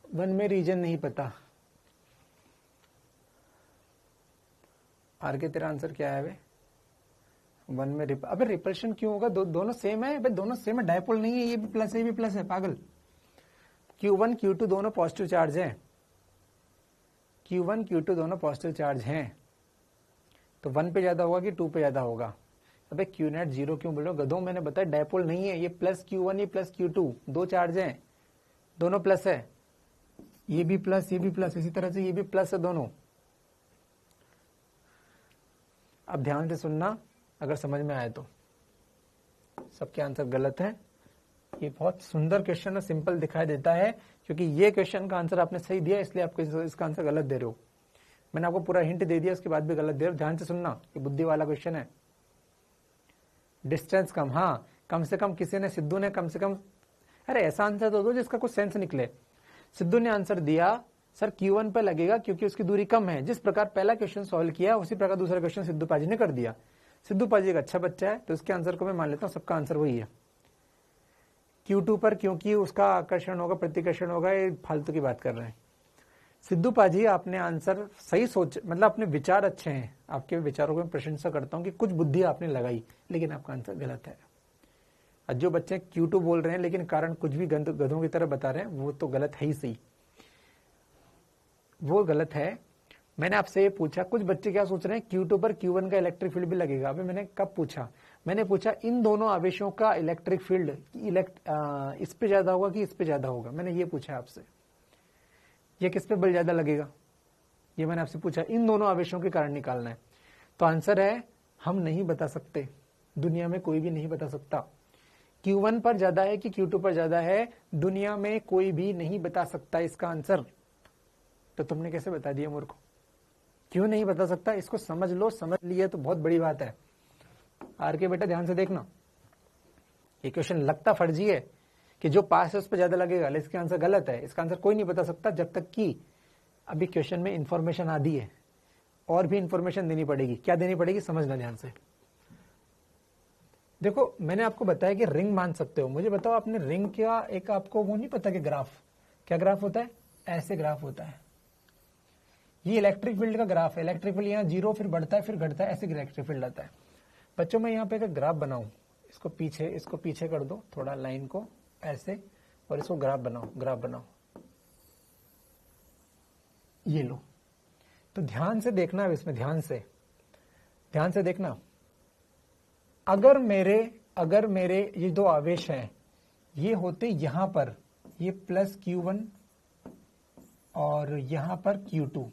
वन में रीजन नहीं पता। आर के तेरा आंसर क्या है वे? वन में अबे रिपल्शन क्यों होगा? दोनों सेम है, अबे दोनों सेम है, डायपोल नहीं है, ये भी प्लस है, ये भी प्लस है, पागल। Q1 Q2 दोनों पॉजिटिव चार्ज हैं, Q1 Q2 दोनों पॉजिटिव चार्ज हैं, तो 1 पे ज्यादा होगा कि 2 पे ज्यादा होगा? अबे Q नेट 0 क्यों बोल रहे हो गधों, मैंने बताया डायपोल नहीं है, ये प्लस Q1 ये प्लस Q2, दो चार्ज हैं, दोनों प्लस है, ये भी प्लस ये भी प्लस, इसी तरह से ये भी प्लस है दोनों। अब ध्यान से सुनना, अगर समझ में आए तो। सबके आंसर गलत है, ये बहुत सुंदर क्वेश्चन है, सिंपल दिखाई देता है, क्योंकि ये क्वेश्चन का आंसर आपने सही दिया इसलिए आपको इसका आंसर गलत दे रहे हो। मैंने आपको पूरा हिंट दे दिया, उसके बाद भी गलत दे रहे हो। ध्यान से सुनना, ये बुद्धि वाला क्वेश्चन है। डिस्टेंस कम, हाँ कम से कम किसी ने, सिद्धू ने कम से कम, अरे ऐसा आंसर तो दो जिसका कुछ सेंस निकले। सिद्धू ने आंसर दिया सर Q1 पे लगेगा क्योंकि उसकी दूरी कम है, जिस प्रकार पहला क्वेश्चन सॉल्व किया उसी प्रकार दूसरा क्वेश्चन सिद्धू पाजी ने कर दिया। सिद्धू पाजी एक अच्छा बच्चा है, तो उसके आंसर को मैं मान लेता हूं सबका आंसर वही है। Q2 पर क्योंकि उसका आकर्षण होगा, प्रतिकर्षण होगा, ये फालतू की बात कर रहे हैं। सिद्धू पाजी आपने आंसर सही सोच, मतलब अपने विचार अच्छे हैं, आपके विचारों को मैं प्रशंसा करता हूं कि कुछ बुद्धि आपने लगाई, लेकिन आपका आंसर गलत है। और जो बच्चे Q2 बोल रहे हैं लेकिन कारण कुछ भी गधों की तरह बता रहे हैं, वो तो गलत है ही सही, वो गलत है। मैंने आपसे ये पूछा, कुछ बच्चे क्या सोच रहे हैं Q2 पर Q1 का इलेक्ट्रिक फील्ड भी लगेगा। अभी मैंने कब पूछा? मैंने पूछा इन दोनों आवेशों का इलेक्ट्रिक फील्ड इस पे ज्यादा होगा कि इस पे ज्यादा होगा, मैंने ये पूछा आपसे। ये किस पे बल ज्यादा लगेगा, ये मैंने आपसे पूछा, इन दोनों आवेशों के कारण निकालना है। तो आंसर है हम नहीं बता सकते, दुनिया में कोई भी नहीं बता सकता। Q1 पर ज्यादा है कि Q2 पर ज्यादा है, दुनिया में कोई भी नहीं बता सकता इसका आंसर। तो तुमने कैसे बता दिया मूर्ख? क्यों नहीं बता सकता? इसको समझ लो, समझ लिए तो बहुत बड़ी बात है। आर के बेटा ध्यान से देखना, ये क्वेश्चन लगता फर्जी है कि जो पास है उस पर ज्यादा लगेगा, लेकिन इसका आंसर गलत है। इसका आंसर कोई नहीं बता सकता जब तक कि अभी क्वेश्चन में इंफॉर्मेशन आदि है, और भी इंफॉर्मेशन देनी पड़ेगी। क्या देनी पड़ेगी समझना ध्यान से। देखो मैंने आपको बताया कि रिंग मान सकते हो, मुझे बताओ आपने रिंग क्या, एक आपको वो नहीं पता कि ग्राफ, क्या ग्राफ होता है? ऐसे ग्राफ होता है, ये इलेक्ट्रिक फील्ड का ग्राफ है। इलेक्ट्रिक फील्ड यहाँ 0 फिर बढ़ता है फिर घटता है, ऐसे इलेक्ट्रिक फील्ड आता है। बच्चों मैं यहाँ पे एक ग्राफ बनाऊं, इसको पीछे कर दो थोड़ा लाइन को ऐसे, और इसको ग्राफ बनाओ, ये लो। तो ध्यान से देखना है इसमें, ध्यान से देखना। अगर मेरे ये दो आवेश हैं, ये होते यहां पर, ये प्लस Q1 और यहां पर Q2,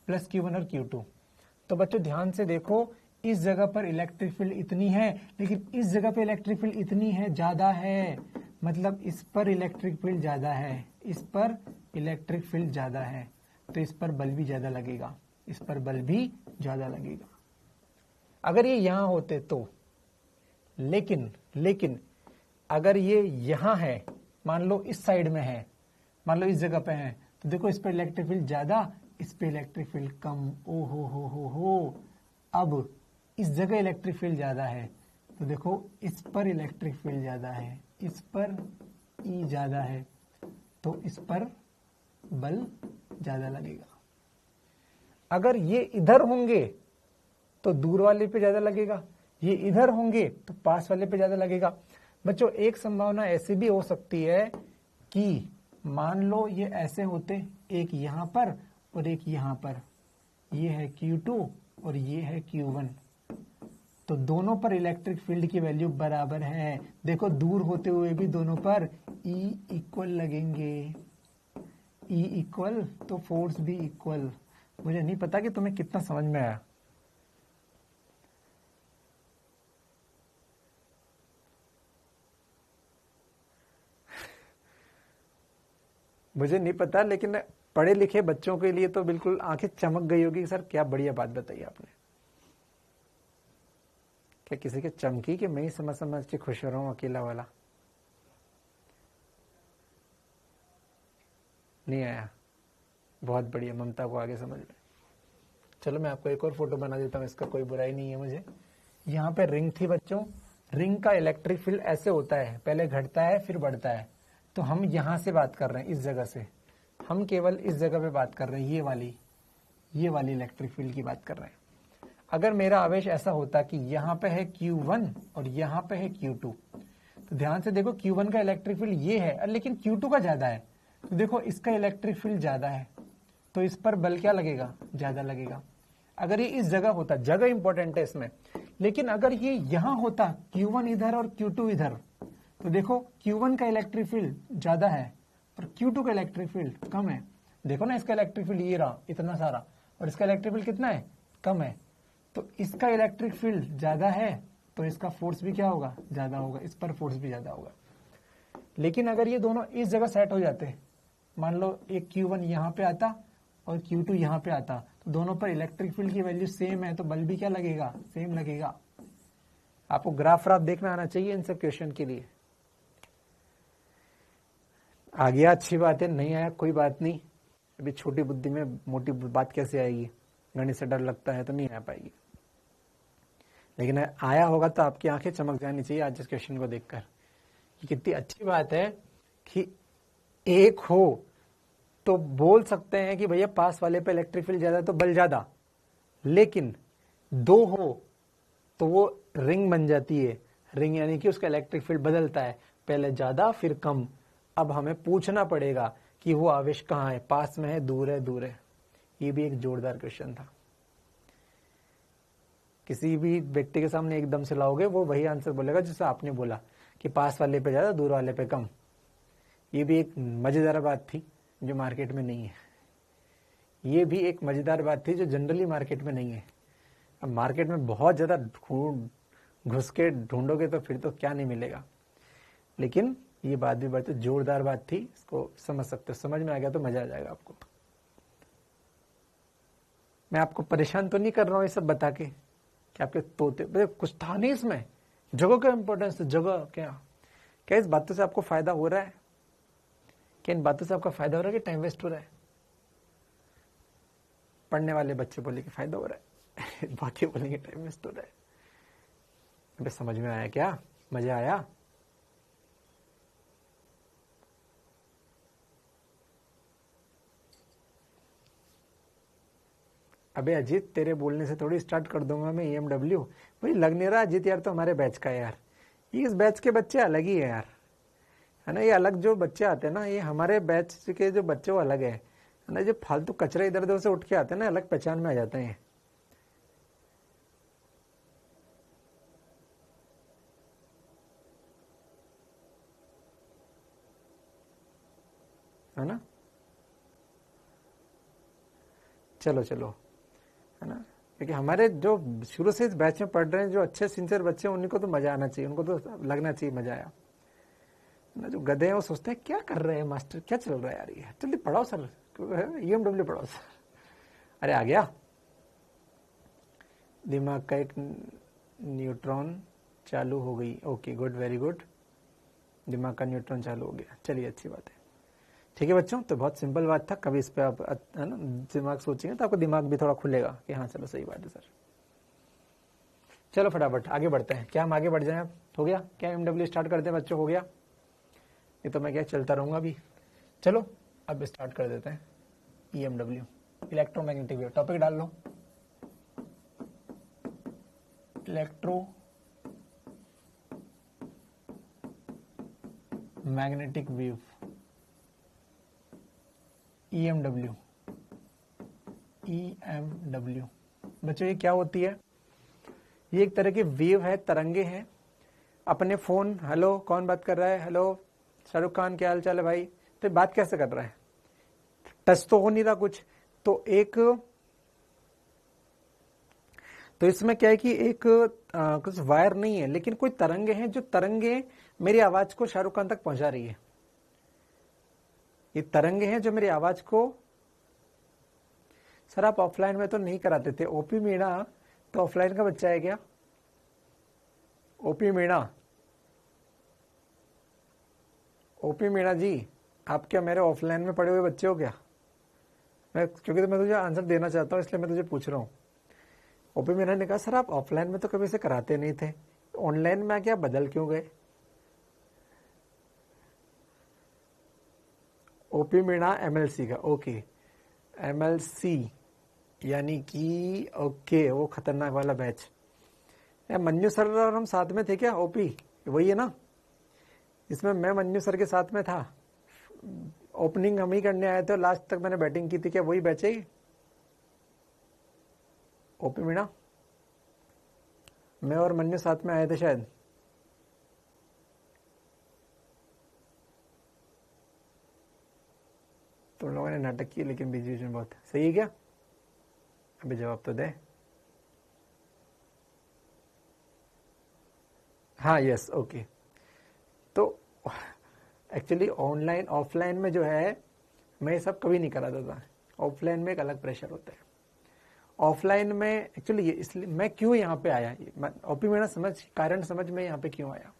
प्लस Q1 और Q2। तो बच्चों ध्यान से देखो, इस जगह पर इलेक्ट्रिक फील्ड इतनी है, लेकिन इस जगह पे इलेक्ट्रिक फील्ड इतनी है, ज्यादा है, मतलब इस पर इलेक्ट्रिक फील्ड ज्यादा है, इस पर इलेक्ट्रिक फील्ड ज्यादा है, तो इस पर बल भी ज्यादा लगेगा, इस पर बल भी ज्यादा लगेगा अगर ये यहां होते तो। लेकिन अगर ये यहां है, मान लो इस साइड में है, मान लो इस जगह पे है, तो देखो इस पर इलेक्ट्रिक फील्ड ज्यादा, इस पे इलेक्ट्रिक फील्ड कम। ओ हो, अब इस जगह इलेक्ट्रिक फील्ड ज्यादा है, तो देखो इस पर इलेक्ट्रिक फील्ड ज्यादा है, इस पर ई ज्यादा है, तो इस पर बल ज्यादा लगेगा। अगर ये इधर होंगे तो दूर वाले पे ज्यादा लगेगा, ये इधर होंगे तो पास वाले पे ज्यादा लगेगा। बच्चों एक संभावना ऐसी भी हो सकती है कि मान लो ये ऐसे होते, एक यहां पर और एक यहां पर, ये है Q2 और ये है Q1, तो दोनों पर इलेक्ट्रिक फील्ड की वैल्यू बराबर है। देखो दूर होते हुए भी दोनों पर E इक्वल लगेंगे, E इक्वल तो फोर्स भी इक्वल। मुझे नहीं पता कि तुम्हें कितना समझ में आया। मुझे नहीं पता, लेकिन पढ़े लिखे बच्चों के लिए तो बिल्कुल आंखें चमक गई होगी। सर क्या बढ़िया बात बताई आपने। क्या किसी के चमकी कि मैं ही समझ के खुश हो रहा हूं अकेला वाला? नहीं आया? बहुत बढ़िया, ममता को आगे समझ में। चलो मैं आपको एक और फोटो बना देता हूं, इसका कोई बुराई नहीं है मुझे। यहाँ पे रिंग थी बच्चों, रिंग का इलेक्ट्रिक फील्ड ऐसे होता है, पहले घटता है फिर बढ़ता है। तो हम यहां से बात कर रहे हैं, इस जगह से, हम केवल इस जगह पे बात कर रहे हैं, ये वाली इलेक्ट्रिक फील्ड की बात कर रहे हैं। अगर मेरा आवेश ऐसा होता कि यहाँ पे है Q1 और यहाँ पे है Q2, तो ध्यान से देखो Q1 का इलेक्ट्रिक फील्ड ये है, लेकिन Q2 का ज्यादा है, तो देखो इसका इलेक्ट्रिक फील्ड ज्यादा है, तो इस पर बल क्या लगेगा? ज्यादा लगेगा। अगर ये इस जगह होता, जगह इंपॉर्टेंट है इसमें, लेकिन अगर ये यहां होता Q1 इधर और Q2 इधर, तो देखो Q1 का इलेक्ट्रिक फील्ड ज्यादा है और Q2 का इलेक्ट्रिक फील्ड कम है। देखो ना, इसका इलेक्ट्रिक फील्ड ये रहा इतना सारा, और इसका इलेक्ट्रिक फील्ड कितना है? कम है। तो इसका इलेक्ट्रिक फील्ड ज्यादा है, तो इसका फोर्स भी क्या होगा? ज्यादा होगा, इस पर फोर्स भी ज्यादा होगा। लेकिन अगर ये दोनों इस जगह सेट हो जाते, मान लो एक Q1 यहाँ पे आता और Q2 यहाँ पे आता, तो दोनों पर इलेक्ट्रिक फील्ड की वैल्यू सेम है, तो बल भी क्या लगेगा? सेम लगेगा। आपको ग्राफ देखना आना चाहिए इन सब क्वेश्चन के लिए। आ गया, अच्छी बात है। नहीं आया कोई बात नहीं, अभी छोटी बुद्धि में मोटी बात कैसे आएगी? गणित से डर लगता है तो नहीं आ पाएगी। लेकिन आया होगा तो आपकी आंखें चमक जानी चाहिए आज इस क्वेश्चन को देखकर कि कितनी अच्छी बात है कि एक हो तो बोल सकते हैं कि भैया पास वाले पे इलेक्ट्रिक फील्ड ज्यादा तो बल ज्यादा, लेकिन दो हो तो वो रिंग बन जाती है। रिंग यानी कि उसका इलेक्ट्रिक फील्ड बदलता है, पहले ज्यादा फिर कम। अब हमें पूछना पड़ेगा कि वो आवेश कहाँ है, पास में है, दूर है, दूर है। ये भी एक जोरदार क्वेश्चन था। किसी भी व्यक्ति के सामने एकदम से लाओगे, वो वही आंसर बोलेगा जैसे आपने बोला कि पास वाले पे ज्यादा, दूर वाले पे कम। ये भी एक मजेदार बात थी जो मार्केट में नहीं है। ये भी एक मजेदार बात थी जो जनरली मार्केट में नहीं है। अब मार्केट में बहुत ज्यादा घुस के ढूंढोगे तो फिर तो क्या नहीं मिलेगा। लेकिन ये बात भी बहुत जोरदार बात थी, इसको समझ सकते हो। समझ में आ गया तो मजा आ जाएगा आपको। मैं आपको परेशान तो नहीं कर रहा हूं ये सब बता के कि आपके तोते कुछ था नहीं इसमें। जगह का इंपॉर्टेंस, जगह क्या इस बातों से आपको फायदा हो रहा है? क्या इन बातों से आपका फायदा हो रहा है कि टाइम वेस्ट हो रहा है? पढ़ने वाले बच्चे बोले कि फायदा हो रहा है बाकी बोलेंगे टाइम वेस्ट हो रहा है। अबे समझ में आया क्या? मजा आया? अबे अजीत, तेरे बोलने से थोड़ी स्टार्ट कर दूंगा मैं EMW। मुझे लग नहीं रहा अजीत यार तो हमारे बैच का है यार। इस बैच के बच्चे अलग ही है यार, है ना। ये अलग जो बच्चे आते हैं ना, ये हमारे बैच के जो बच्चे वो अलग है ना। जो फालतू कचरा इधर उधर से उठ के आते हैं ना, अलग पहचान में आ जाते हैं, है ना। चलो चलो, है ना। क्योंकि हमारे जो शुरू से इस बैच में पढ़ रहे हैं, जो अच्छे सिंसियर बच्चे हैं, उन्हीं को तो मजा आना चाहिए, उनको तो लगना चाहिए मजा आया ना। जो गधे हैं वो सोचते हैं क्या कर रहे हैं मास्टर, क्या चल रहा है यार, ये जल्दी पढ़ाओ सर, ईएमडब्ल्यू पढ़ाओ सर। अरे आ गया, दिमाग का एक न्यूट्रॉन चालू हो गई। ओके गुड, वेरी गुड, दिमाग का न्यूट्रॉन चालू हो गया, चलिए अच्छी बात है। ठीक है बच्चों, तो बहुत सिंपल बात था, कभी इस पे आप है ना दिमाग सोचेंगे तो आपका दिमाग भी थोड़ा खुलेगा कि हाँ चलो सही बात है सर। चलो फटाफट आगे बढ़ते हैं, क्या हम आगे बढ़ जाएं? अब हो गया क्या, एमडब्ल्यू स्टार्ट करते हैं बच्चों, हो गया? ये तो मैं क्या चलता रहूंगा अभी। चलो अब स्टार्ट कर देते हैं। ईएमडब्ल्यू, इलेक्ट्रोमैग्नेटिक वेव, टॉपिक डाल लो, electro magnetic wave, EMW. EMW बच्चों ये क्या होती है? ये एक तरह की वेव है, तरंगे हैं। अपने फोन, हेलो कौन बात कर रहा है, हेलो शाहरुख खान क्या हाल चाल है भाई, तो बात कैसे कर रहा है, टच तो हो नहीं रहा कुछ, तो इसमें क्या है कि एक कुछ वायर नहीं है, लेकिन कोई तरंगे हैं, जो तरंगे मेरी आवाज को शाहरुख खान तक पहुंचा रही है। ये तरंगे हैं जो मेरी आवाज को, सर आप ऑफलाइन में तो नहीं कराते थे, ओपी मीणा तो ऑफलाइन का बच्चा है क्या? ओपी मीणा, ओपी मीणा जी, आप क्या मेरे ऑफलाइन में पढ़े हुए बच्चे हो क्या? क्योंकि तो मैं तुझे आंसर देना चाहता हूं, इसलिए मैं तुझे पूछ रहा हूं। ओपी मीणा ने कहा सर आप ऑफलाइन में तो कभी से कराते नहीं थे, ऑनलाइन में आके आप बदल क्यों गए? ओपी मीणा एमएलसी का, ओके एमएलसी यानी कि ओके वो खतरनाक वाला बैच। मन्नू सर और हम साथ में थे क्या? ओपी वही है ना, इसमें मैं मन्नू सर के साथ में था, ओपनिंग हम ही करने आए थे, लास्ट तक मैंने बैटिंग की थी, क्या वही बैच है? ओपी मीणा, मैं और मन्नू साथ में आए थे शायद। तुम लोगों ने नाटक किए लेकिन बीच बीच में बहुत, सही है क्या? अभी जवाब तो दे। हाँ यस ओके। तो एक्चुअली ऑनलाइन ऑफलाइन में जो है मैं ये सब कभी नहीं कराता था, ऑफलाइन में एक अलग प्रेशर होता है। ऑफलाइन में एक्चुअली ये इसलिए मैं क्यों यहाँ पे आया, ओपी मेरा समझ कारण समझ में यहाँ पे क्यों आया।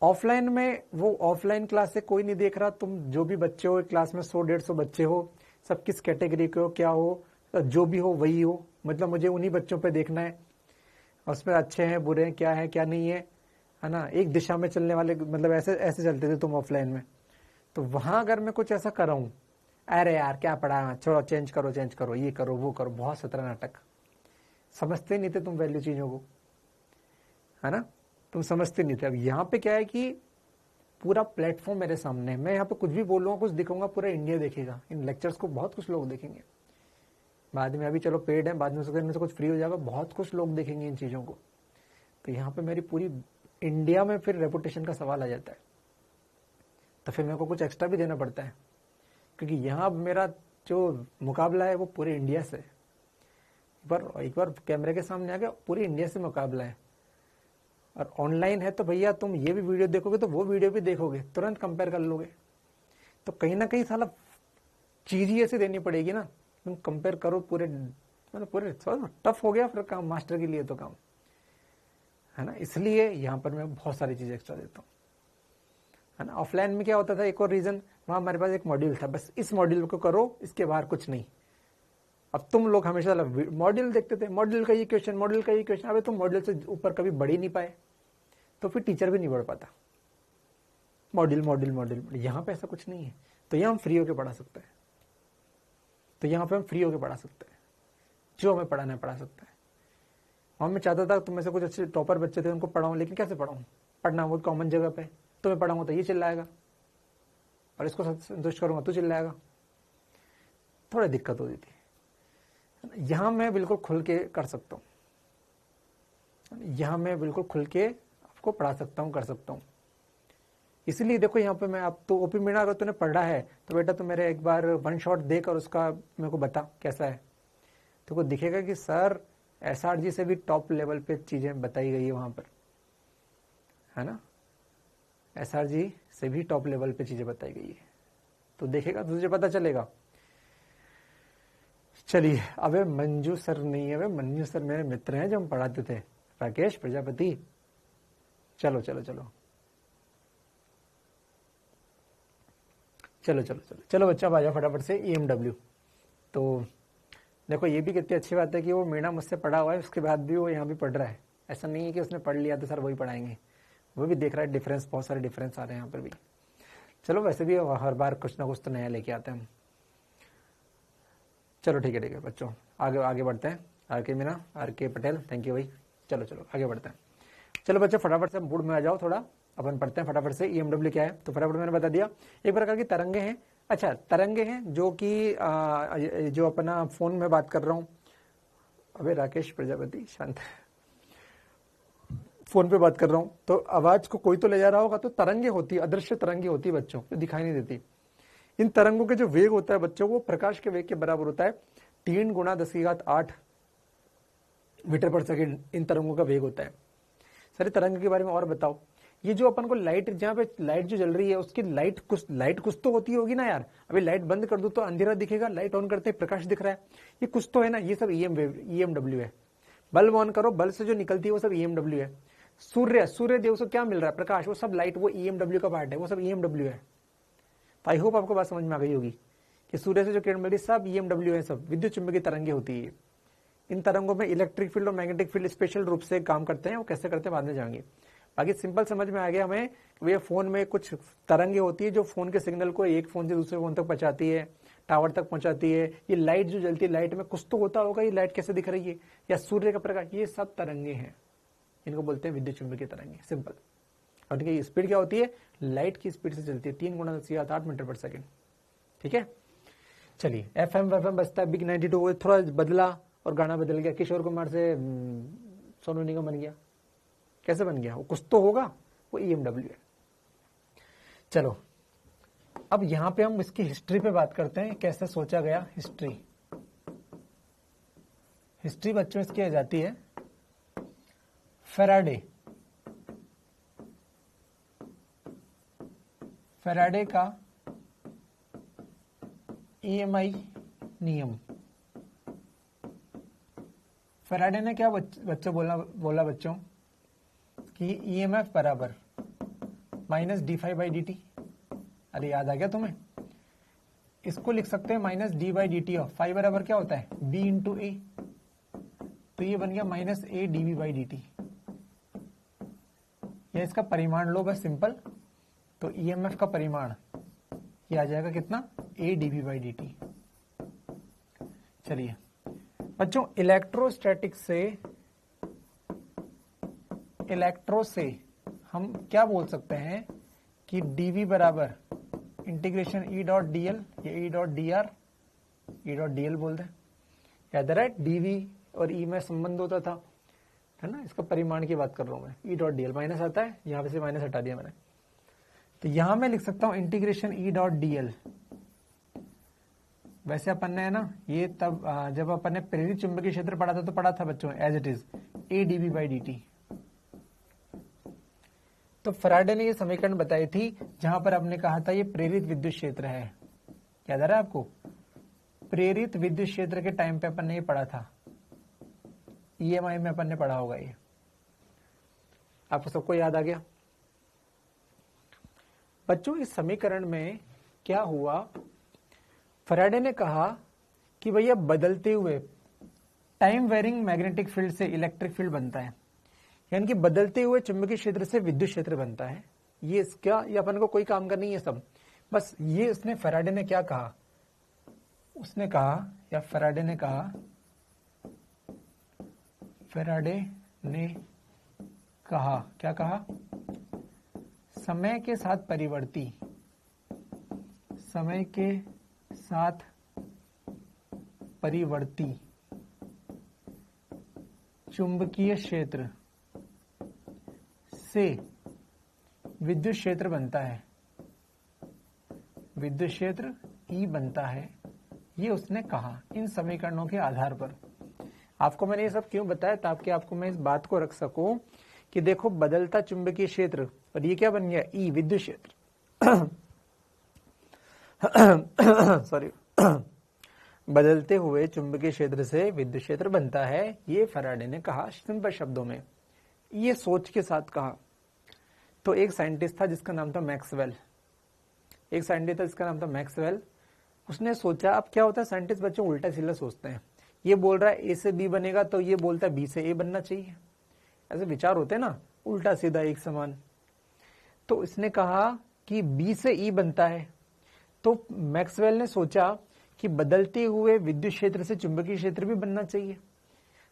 ऑफलाइन में वो ऑफलाइन क्लास से कोई नहीं देख रहा, तुम जो भी बच्चे हो क्लास में 100-150 बच्चे हो, सब किस कैटेगरी के हो क्या हो, जो भी हो वही हो, मतलब मुझे उन्हीं बच्चों पे देखना है, उसमें अच्छे हैं बुरे हैं क्या नहीं है ना, एक दिशा में चलने वाले, मतलब ऐसे ऐसे चलते थे तुम ऑफलाइन में। तो वहां अगर मैं कुछ ऐसा कर रहा हूं, अरे यार क्या पढ़ा, छोड़ो चेंज करो ये करो वो करो, बहुत सत्रह नाटक, समझते नहीं थे तुम वैल्यू चीजों को, है ना, तुम समझते नहीं थे। अब यहाँ पे क्या है कि पूरा प्लेटफॉर्म मेरे सामने है, मैं यहाँ पे कुछ भी बोलूंगा कुछ दिखाऊंगा, पूरा इंडिया देखेगा, इन लेक्चर्स को बहुत कुछ लोग देखेंगे, बाद में अभी चलो पेड है, बाद में से कुछ फ्री हो जाएगा, बहुत कुछ लोग देखेंगे इन चीजों को। तो यहाँ पे मेरी पूरी इंडिया में फिर रेपुटेशन का सवाल आ जाता है, तो फिर मेरे को कुछ एक्स्ट्रा भी देना पड़ता है, क्योंकि यहाँ मेरा जो मुकाबला है वो पूरे इंडिया से, एक बार कैमरे के सामने आ गया, पूरे इंडिया से मुकाबला है। और ऑनलाइन है तो भैया तुम ये भी वीडियो देखोगे तो वो वीडियो भी देखोगे, तुरंत कंपेयर कर लोगे, तो कहीं ना कहीं साला चीज ही ऐसे देनी पड़ेगी ना, तुम कंपेयर करो पूरे, मतलब पूरे टफ हो गया फिर काम मास्टर के लिए, तो काम है ना, इसलिए यहाँ पर मैं बहुत सारी चीजें एक्स्ट्रा देता हूँ, है ना। ऑफलाइन में क्या होता था, एक और रीजन, वहां हमारे पास एक मॉड्यूल था, बस इस मॉड्यूल को करो, इसके बाहर कुछ नहीं। अब तुम लोग हमेशा मॉड्यूल देखते थे, मॉड्यूल का ये क्वेश्चन, मॉड्यूल का ये क्वेश्चन, अबे तुम मॉड्यूल से ऊपर कभी बढ़ ही नहीं पाए, तो फिर टीचर भी नहीं बढ़ पाता, मॉड्यूल मॉड्यूल मॉड्यूल। यहाँ पे ऐसा कुछ नहीं है, तो यहाँ हम फ्री होकर पढ़ा सकते हैं, तो यहाँ पे हम फ्री होकर पढ़ा सकते हैं, जो हमें पढ़ाना है पढ़ा सकता है। और मैं चाहता था तुम में से कुछ अच्छे टॉपर बच्चे थे उनको पढ़ाऊं, लेकिन कैसे पढ़ाऊं, पढ़ना वो कॉमन जगह पे, तुम्हें पढ़ाऊंगा तो ये चिल्लाएगा, और इसको संतुष्ट करूंगा तो चिल्लाएगा, थोड़ी दिक्कत होती थी। यहां मैं बिल्कुल खुल के कर सकता हूं, यहां मैं बिल्कुल खुल के आपको पढ़ा सकता हूं, कर सकता हूं। इसलिए देखो यहाँ पे मैं, आप तो ओपी मीणा अगर तूने पढ़ा है तो बेटा तू मेरे एक बार वन शॉट देकर उसका मेरे को बता कैसा है, तो को दिखेगा कि सर एसआरजी से भी टॉप लेवल पे चीजें बताई गई है वहां पर, है ना, एसआरजी से भी टॉप लेवल पे चीजें बताई गई है, तो देखेगा तो तुझे पता चलेगा। चलिए, अबे मंजू सर नहीं है, मंजू सर मेरे मित्र हैं जो हम पढ़ाते थे, राकेश प्रजापति। चलो चलो चलो चलो चलो चलो चलो बच्चा, आ जाओ फटाफट से EMW। तो देखो ये भी कितनी अच्छी बात है कि वो मीणा मुझसे पढ़ा हुआ है, उसके बाद भी वो यहाँ भी पढ़ रहा है। ऐसा नहीं है कि उसने पढ़ लिया तो सर वही पढ़ाएंगे, वो भी देख रहा है डिफरेंस, बहुत सारे डिफरेंस आ रहे हैं यहाँ पर भी। चलो वैसे भी हर बार कुछ ना कुछ तो नया लेके आते हैं हम। चलो ठीक है बच्चों, आगे आगे बढ़ते हैं। RK Meena, RK Patel, thank you भाई। चलो चलो आगे बढ़ते हैं। चलो बच्चों फटाफट से मूड में आ जाओ, थोड़ा अपन पढ़ते हैं फटाफट से। EMW क्या है तो फटाफट मैंने बता दिया, एक प्रकार की तरंगे हैं। अच्छा, तरंगे हैं जो कि जो अपना फोन में बात कर रहा हूं, अबे राकेश प्रजापति शांत, फोन पे बात कर रहा हूं तो आवाज को कोई तो ले जा रहा होगा, तो तरंगे होती है, अदृश्य तरंगे होती है बच्चों, जो दिखाई नहीं देती। इन तरंगों के जो वेग होता है बच्चों, वो प्रकाश के वेग के बराबर होता है 3 × 10⁸ मीटर पर सेकेंड। इन तरंगों का वेग होता है। सर तरंग के बारे में और बताओ। ये जो अपन को लाइट, जहाँ पे लाइट जो जल रही है उसकी लाइट कुछ तो होती होगी ना यार। अभी लाइट बंद कर दो तो अंधेरा दिखेगा, लाइट ऑन करते ही प्रकाश दिख रहा है, ये कुछ तो है ना। ये सब EMW है। बल्ब ऑन करो, बल्ब से जो निकलती है वो सब EMW है। सूर्य देव से क्या मिल रहा है, प्रकाश, वो सब लाइट, वो EMW का पार्ट है, वो सब EMW है। तो आई होप आपको बात समझ में आ गई होगी कि सूर्य से जो किरण मिल रही है सब EMW है, सब विद्युत चुंबकीय तरंगे होती है। इन तरंगों में इलेक्ट्रिक फील्ड और मैग्नेटिक फील्ड स्पेशल रूप से काम करते हैं, वो कैसे करते हैं बाद में जाएंगे। बाकी सिंपल समझ में आ गया हमें, भैया फोन में कुछ तरंगे होती है जो फोन के सिग्नल को एक फोन से दूसरे फोन तक पहुंचाती है, टावर तक पहुंचाती है। ये लाइट जो जलती है, लाइट में कुछ तो होता होगा, ये लाइट कैसे दिख रही है, या सूर्य का प्रकाश, ये सब तरंगे हैं, इनको बोलते हैं विद्युत चुंबकीय तरंगे, सिंपल। और इनकी स्पीड क्या होती है, लाइट की स्पीड से चलती है, 3 × 10⁸ मीटर पर सेकेंड। ठीक है, चलिए FM बजता है, बिग 92, थोड़ा बदला और गाना बदल गया, किशोर कुमार से सोनू निगम बन गया। कैसे बन गया, वो कुछ तो होगा, वो EMW है। चलो अब यहां पे हम इसकी हिस्ट्री पे बात करते हैं, कैसे सोचा गया। हिस्ट्री बच्चों इसकी आ जाती है फैराडे का EMI नियम। फैराडे ने क्या बच्चों बोला बच्चों कि EMF बराबर -d∅dt। अरे याद आ गया तुम्हें, इसको लिख सकते हैं -d/dt ऑफ फाई बराबर क्या होता है, B × A। तो ये बन गया -A/dB/dt। या इसका परिमाण लो बस सिंपल, तो EMF का परिमाण ये आ जाएगा कितना, A/dB/dt। चलिए बच्चों, इलेक्ट्रो से हम क्या बोल सकते हैं कि dV बराबर इंटीग्रेशन E.dl या E.dr बोल दें, याद है dV और E में संबंध होता था, है ना। इसका परिमाण की बात कर रहा हूं मैं, E.dl माइनस आता है, यहां पे से माइनस हटा दिया मैंने, तो यहां मैं लिख सकता हूं इंटीग्रेशन E.dl। वैसे अपन ने, है ना, ये तब जब अपन ने प्रेरित चुंबकीय क्षेत्र पढ़ा था तो पढ़ा था बच्चों एज इट इज A/dB/dt। तो फैराडे ने ये समीकरण बताई थी जहां पर आपने कहा था ये प्रेरित विद्युत क्षेत्र है, याद आ रहा है आपको, प्रेरित विद्युत क्षेत्र के टाइम पे अपन ने ये पढ़ा था, EMI में अपन ने पढ़ा होगा, ये आपको सबको याद आ गया। बच्चों इस समीकरण में क्या हुआ, फैराडे ने कहा कि भैया बदलते हुए टाइम वेरिंग मैग्नेटिक फील्ड से इलेक्ट्रिक फील्ड बनता है, यानी कि बदलते हुए चुंबकीय क्षेत्र से विद्युत क्षेत्र बनता है। ये इसका, ये अपन को कोई काम का नहीं है सब, बस ये उसने फैराडे ने क्या कहा, उसने कहा, या फैराडे ने कहा, क्या कहा, समय के साथ परिवर्ती चुंबकीय क्षेत्र से विद्युत क्षेत्र बनता है, विद्युत क्षेत्र E बनता है, ये उसने कहा इन समीकरणों के आधार पर। आपको मैंने ये सब क्यों बताया, ताकि आपको मैं इस बात को रख सकूं कि देखो बदलता चुंबकीय क्षेत्र, और ये क्या बन गया, ई विद्युत क्षेत्र सॉरी बदलते हुए चुंबकीय क्षेत्र से विद्युत क्षेत्र बनता है, ये फैराडे ने कहा सिंपल शब्दों में, ये सोच के साथ कहा। तो एक साइंटिस्ट था जिसका नाम था मैक्सवेल, एक साइंटिस्ट था जिसका नाम था मैक्सवेल। उसने सोचा, अब क्या होता है साइंटिस्ट बच्चों उल्टा सीधा सोचते हैं, ये बोल रहा है ए से बी बनेगा तो ये बोलता है बी से ए बनना चाहिए, ऐसे विचार होते हैं ना, उल्टा सीधा एक समान। तो इसने कहा कि बी से ई बनता है, तो मैक्सवेल ने सोचा कि बदलते हुए विद्युत क्षेत्र से चुंबकीय क्षेत्र भी बनना चाहिए।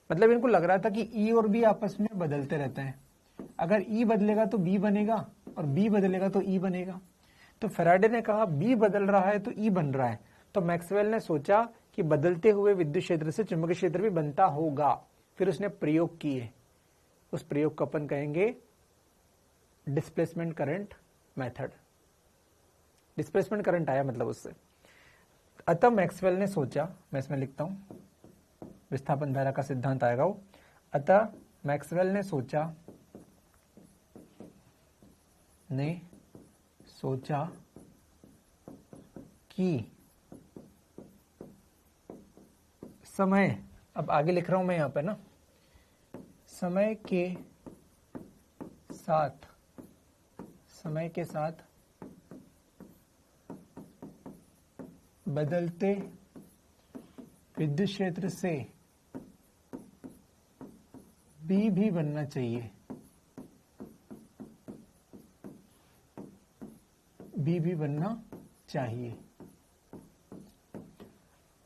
मतलब इनको लग रहा था कि ई और बी आपस में बदलते रहते हैं, अगर ई बदलेगा तो बी बनेगा और बी बदलेगा तो ई बनेगा। तो फैराडे ने कहा बी बदल रहा है तो ई बन रहा है, तो मैक्सवेल ने सोचा कि बदलते हुए विद्युत क्षेत्र से चुंबकीय क्षेत्र भी बनता होगा। फिर उसने प्रयोग किए, उस प्रयोग को अपन कहेंगे displacement current method. Displacement current आया मतलब उससे। अतः मैक्सवेल ने सोचा, मैं इसमें लिखता हूं, विस्थापन धारा का सिद्धांत आएगा वो। अतः मैक्सवेल ने सोचा कि समय, अब आगे लिख रहा हूं मैं यहां पे ना, समय के साथ बदलते विद्युत क्षेत्र से बी भी बनना चाहिए, बी भी बनना चाहिए।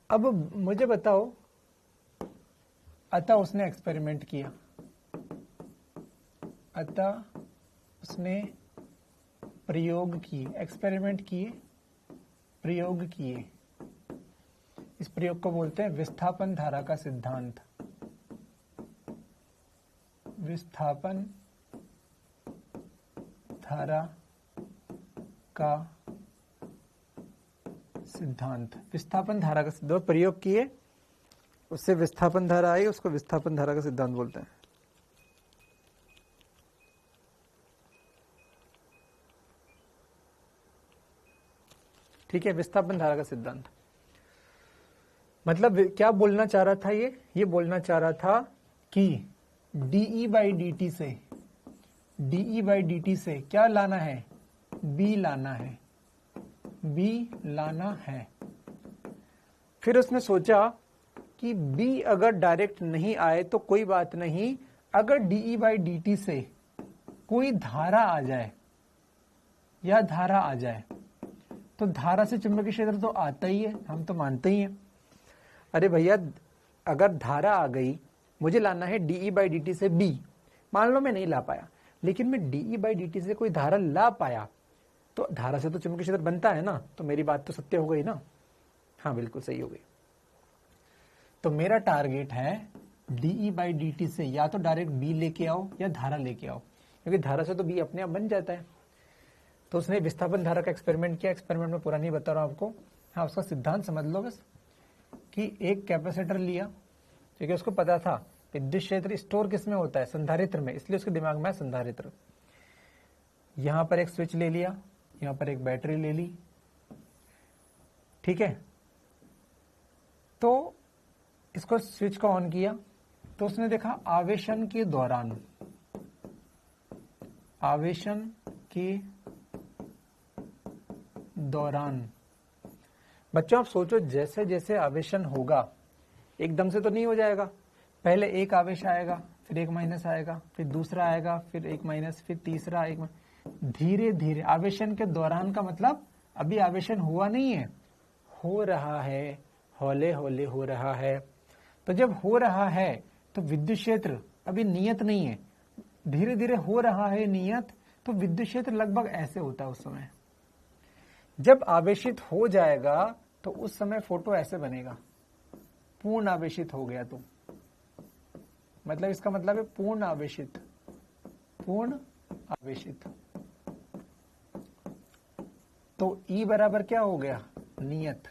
अब मुझे बताओ, अतः उसने एक्सपेरिमेंट किया, अतः उसने प्रयोग किए, एक्सपेरिमेंट किए, प्रयोग किए। इस प्रयोग को बोलते हैं विस्थापन धारा का सिद्धांत। विस्थापन धारा का सिद्धांत, विस्थापन धारा का सिद्धांत प्रयोग किए, उससे विस्थापन धारा आई, उसको विस्थापन धारा का सिद्धांत बोलते हैं। ठीक है, विस्थापन धारा का सिद्धांत मतलब क्या बोलना चाह रहा था, ये बोलना चाह रहा था कि dE बाई dt से, dE बाई dt से क्या लाना है, B लाना है, B लाना है। फिर उसने सोचा कि B अगर डायरेक्ट नहीं आए तो कोई बात नहीं, अगर dE बाई dt से कोई धारा आ जाए या धारा आ जाए तो धारा से चुंबकीय क्षेत्र तो आता ही है, हम तो मानते ही हैं। अरे भैया अगर धारा आ गई, मुझे लाना है dE बाई dt से B, मान लो मैं नहीं ला पाया, लेकिन मैं dE बाई dt से कोई धारा ला पाया, तो धारा से तो चुंबकीय क्षेत्र बनता है ना, तो मेरी बात तो सत्य हो गई ना। हाँ बिल्कुल सही हो गई। तो मेरा टारगेट है dE बाई dt से या तो डायरेक्ट B लेके आओ या धारा लेके आओ, क्योंकि धारा से तो B अपने आप बन जाता है। तो उसने विस्थापन धारा का एक्सपेरिमेंट किया, एक्सपेरिमेंट में पूरा नहीं बता रहा हूं आपको, हाँ उसका सिद्धांत समझ लो बस, कि एक कैपेसिटर लिया, क्योंकि उसको पता था विद्युत क्षेत्र स्टोर किस में होता है, संधारित्र में, इसलिए उसके दिमाग में संधारित्र। यहां पर एक स्विच ले लिया, यहां पर एक बैटरी ले ली, ठीक है। तो इसको स्विच को ऑन किया तो उसने देखा आवेशन के दौरान बच्चों आप सोचो, जैसे जैसे आवेशन होगा, एकदम से तो नहीं हो जाएगा, पहले एक आवेश आएगा, फिर एक माइनस आएगा, फिर दूसरा आएगा, फिर एक माइनस, फिर तीसरा एक, धीरे धीरे आवेशन के दौरान का मतलब अभी आवेशन हुआ नहीं है, हो रहा है, हौले हौले हो रहा है। तो जब हो रहा है तो विद्युत क्षेत्र अभी नियत नहीं है, धीरे धीरे हो रहा है नियत, तो विद्युत क्षेत्र लगभग ऐसे होता है उस समय। जब आवेशित हो जाएगा तो उस समय फोटो ऐसे बनेगा, पूर्ण आवेशित हो गया तो, मतलब इसका मतलब है पूर्ण आवेशित, पूर्ण आवेशित। तो E बराबर क्या हो गया, नियत।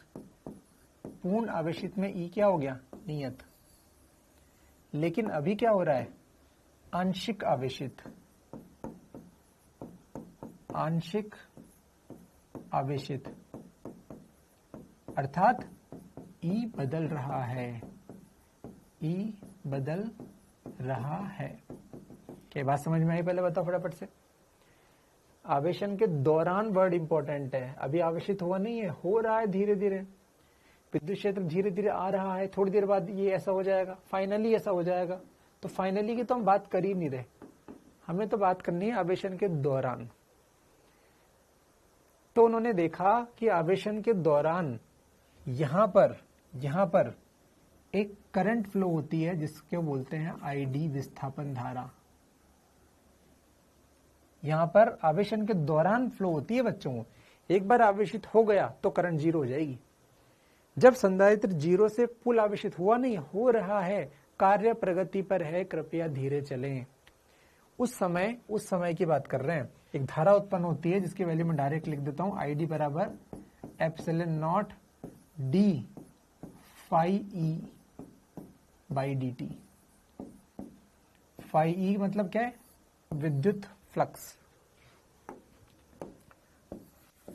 पूर्ण आवेशित में E क्या हो गया, नियत। लेकिन अभी क्या हो रहा है, आंशिक आवेशित, आंशिक आवेशित, अर्थात E बदल रहा है, E बदल रहा है। क्या बात समझ में आई? पहले बताओ फटाफट से। आवेशन के दौरान वर्ड इंपॉर्टेंट है, अभी आवेशित हुआ नहीं है, हो रहा है धीरे धीरे, विद्युत क्षेत्र धीरे धीरे आ रहा है, थोड़ी देर बाद ये ऐसा हो जाएगा, फाइनली ऐसा हो जाएगा। तो फाइनली की तो हम बात कर ही नहीं रहे, हमें तो बात करनी है आवेशन के दौरान। तो उन्होंने देखा कि आवेशन के दौरान यहां पर एक करंट फ्लो होती है जिसको बोलते हैं आईडी विस्थापन धारा। यहां पर आवेशन के दौरान फ्लो होती है बच्चों। एक बार आवेशित हो गया तो करंट जीरो हो जाएगी। जब संधारित्र जीरो से फुल आवेशित हुआ नहीं, हो रहा है, कार्य प्रगति पर है, कृपया धीरे चलें। उस समय की बात कर रहे हैं। एक धारा उत्पन्न होती है जिसकी वैल्यू मैं डायरेक्ट लिख देता हूं, आईडी बराबर epsilon naught D phi E by D T. Phi E मतलब क्या है, विद्युत फ्लक्स।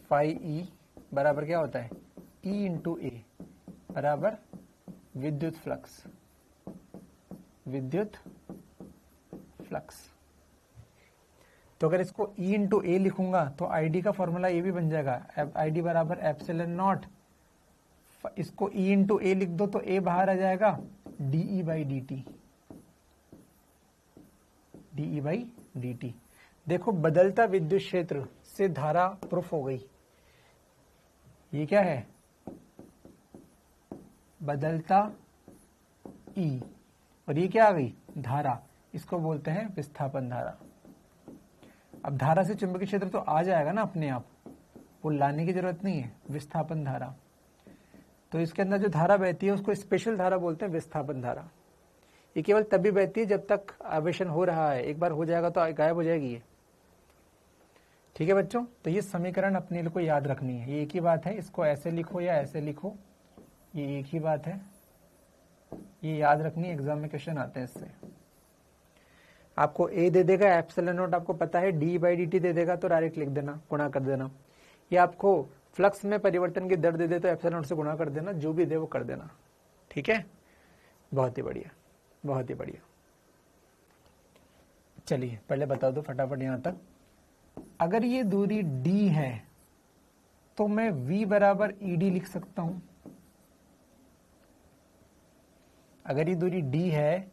फाई ई बराबर क्या होता है, ई इंटू ए बराबर विद्युत फ्लक्स, विद्युत फ्लक्स। तो अगर इसको E इंटू ए लिखूंगा तो आईडी का फॉर्मूला ये भी बन जाएगा, आईडी बराबर एप्सिलॉन नॉट, इसको E इंटू ए लिख दो तो ए बाहर आ जाएगा, D E by D T, D E by D T. देखो बदलता विद्युत क्षेत्र से धारा प्रूफ हो गई। ये क्या है, बदलता E, और ये क्या आ गई, धारा। इसको बोलते हैं विस्थापन धारा। अब धारा से चुंबकीय क्षेत्र तो आ जाएगा ना अपने आप, वो लाने की जरूरत नहीं है, विस्थापन धारा। तो इसके अंदर जो धारा बहती है उसको स्पेशल धारा बोलते हैं, विस्थापन धारा। ये केवल तभी बहती है जब तक आवेशन हो रहा है, एक बार हो जाएगा तो गायब हो जाएगी ये। ठीक है बच्चों, तो ये समीकरण अपने को याद रखनी है। ये एक ही बात है, इसको ऐसे लिखो या ऐसे लिखो, ये एक ही बात है, ये याद रखनी है। एग्जाम में क्वेश्चन आते हैं इससे। आपको ए दे देगा एप्सिलॉन नॉट, आपको पता है डी बाई डी टी दे देगा तो डायरेक्ट लिख देना, गुणा कर देना। या आपको फ्लक्स में परिवर्तन की दर दे दे तो एप्सिलॉन नॉट से गुणा कर देना, जो भी दे वो कर देना। ठीक है, बहुत ही बढ़िया, बहुत ही बढ़िया। चलिए पहले बता दो फटाफट यहां तक। अगर ये दूरी d है तो मैं v बराबर ed लिख सकता हूं। अगर ये दूरी d है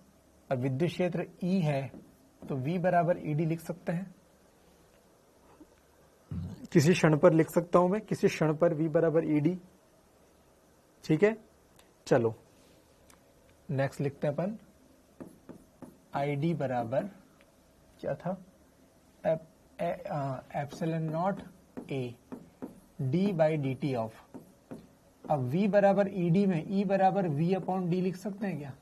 और विद्युत क्षेत्र E है तो v बराबर ed लिख सकते हैं। किसी क्षण पर लिख सकता हूं मैं, किसी क्षण पर v बराबर ed। ठीक है, चलो नेक्स्ट लिखते हैं अपन, id बराबर क्या था, epsilon not a d by D T of. अब v बराबर ed में E बराबर v अपॉन डी लिख सकते हैं क्या?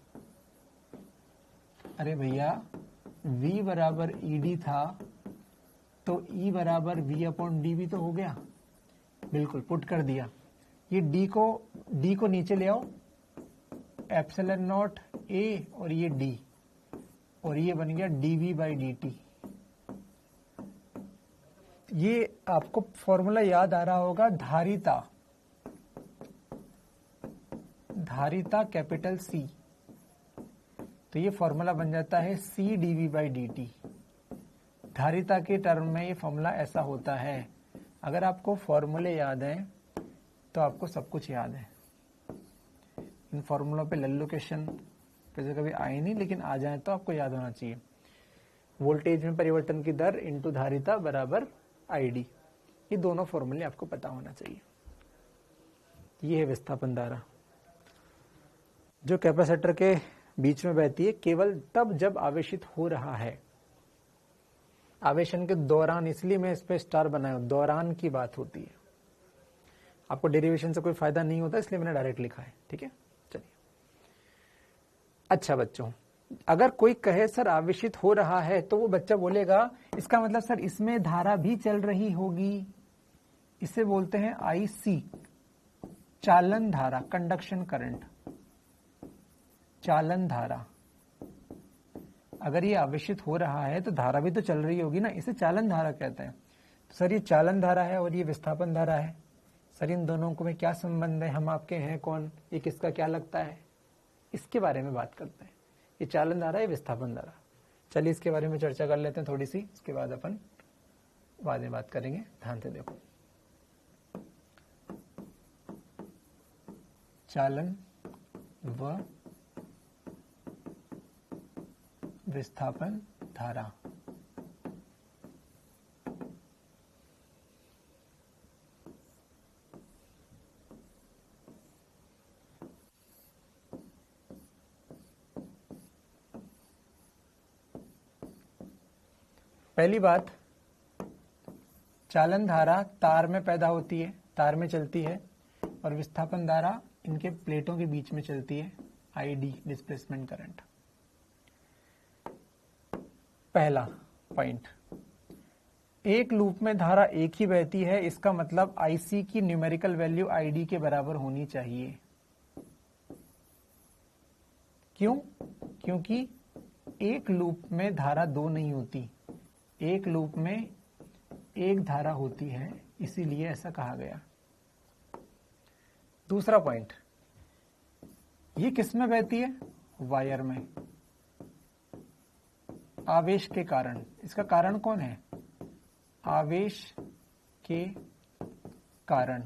अरे भैया v बराबर ed था तो E बराबर v अपॉन डी भी तो हो गया। बिल्कुल पुट कर दिया। ये d को नीचे ले आओ, एप्सिलॉन नॉट a और ये d, और ये बन गया dv बाई डी टी। ये आपको फॉर्मूला याद आ रहा होगा, धारिता कैपिटल C। तो ये फॉर्मूला बन जाता है C dv by D T. धारिता के टर्म में ये फॉर्मूला ऐसा होता है। अगर आपको फॉर्मूले याद हैं तो आपको सब कुछ याद है। इन फॉर्मूलों पे लल्लू क्वेश्चन वैसे कभी आए नहीं, लेकिन आ जाए तो आपको याद होना चाहिए। वोल्टेज में परिवर्तन की दर इंटू धारिता बराबर आईडी, ये दोनों फॉर्मूले आपको पता होना चाहिए। ये है विस्थापन धारा जो कैपेसिटर के बीच में बहती है, केवल तब जब आवेशित हो रहा है। आवेशन के दौरान, इसलिए मैं इस पे स्टार बनाया, दौरान की बात होती है। आपको डेरिवेशन से कोई फायदा नहीं होता, इसलिए मैंने डायरेक्ट लिखा है। ठीक है, चलिए। अच्छा बच्चों, अगर कोई कहे सर आवेशित हो रहा है तो वो बच्चा बोलेगा इसका मतलब सर इसमें धारा भी चल रही होगी। इसे बोलते हैं आईसी, चालन धारा, कंडक्शन करंट, चालन धारा। अगर ये आवेशित हो रहा है तो धारा भी तो चल रही होगी ना, इसे चालन धारा कहते हैं। तो सर ये चालन धारा है और ये विस्थापन धारा है, सर इन दोनों को में क्या संबंध है, हम आपके हैं कौन, ये किसका क्या लगता है, इसके बारे में बात करते हैं। ये चालन धारा है, विस्थापन धारा। चलिए इसके बारे में चर्चा कर लेते हैं थोड़ी सी, इसके बाद अपन बाद में बात करेंगे। ध्यान से देखो, चालन व विस्थापन धारा। पहली बात, चालन धारा तार में पैदा होती है, तार में चलती है, और विस्थापन धारा इनके प्लेटों के बीच में चलती है, आईडी डिस्प्लेसमेंट करंट। पहला पॉइंट, एक लूप में धारा एक ही बहती है, इसका मतलब आईसी की न्यूमेरिकल वैल्यू आईडी के बराबर होनी चाहिए। क्यों? क्योंकि एक लूप में धारा दो नहीं होती, एक लूप में एक धारा होती है, इसीलिए ऐसा कहा गया। दूसरा पॉइंट, ये किस में बहती है? वायर में, आवेश के कारण। इसका कारण कौन है? आवेश के कारण।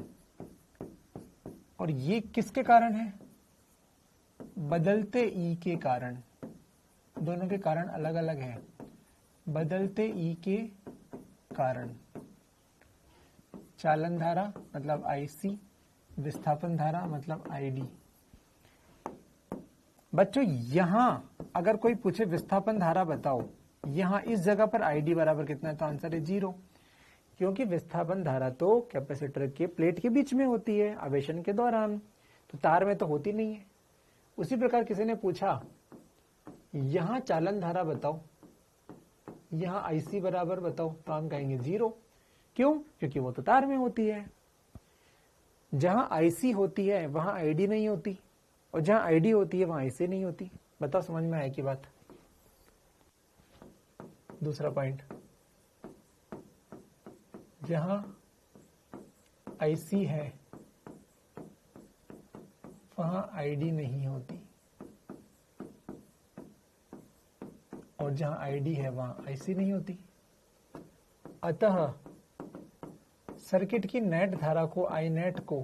और ये किसके कारण है? बदलते ई के कारण। दोनों के कारण अलग अलग है, बदलते ई के कारण। चालन धारा मतलब आईसी, विस्थापन धारा मतलब आईडी। बच्चों यहां अगर कोई पूछे विस्थापन धारा बताओ, यहां इस जगह पर आईडी बराबर कितना है, तो आंसर है 0, क्योंकि विस्थापन धारा तो कैपेसिटर के प्लेट के बीच में होती है आवेशन के दौरान, तो तार में तो होती नहीं है। उसी प्रकार किसी ने पूछा यहां चालन धारा बताओ, यहां आईसी बराबर बताओ, तो हम कहेंगे 0। क्यों? क्योंकि वो तो तार में होती है। जहां आईसी होती है वहां आईडी नहीं होती, और जहां आईडी होती है वहां आईसी नहीं होती। बताओ समझ में आया की बात? दूसरा पॉइंट, जहां आईसी है वहां आईडी नहीं होती, और जहां आईडी है वहां आईसी नहीं होती। अतः सर्किट की नेट धारा को, आई नेट को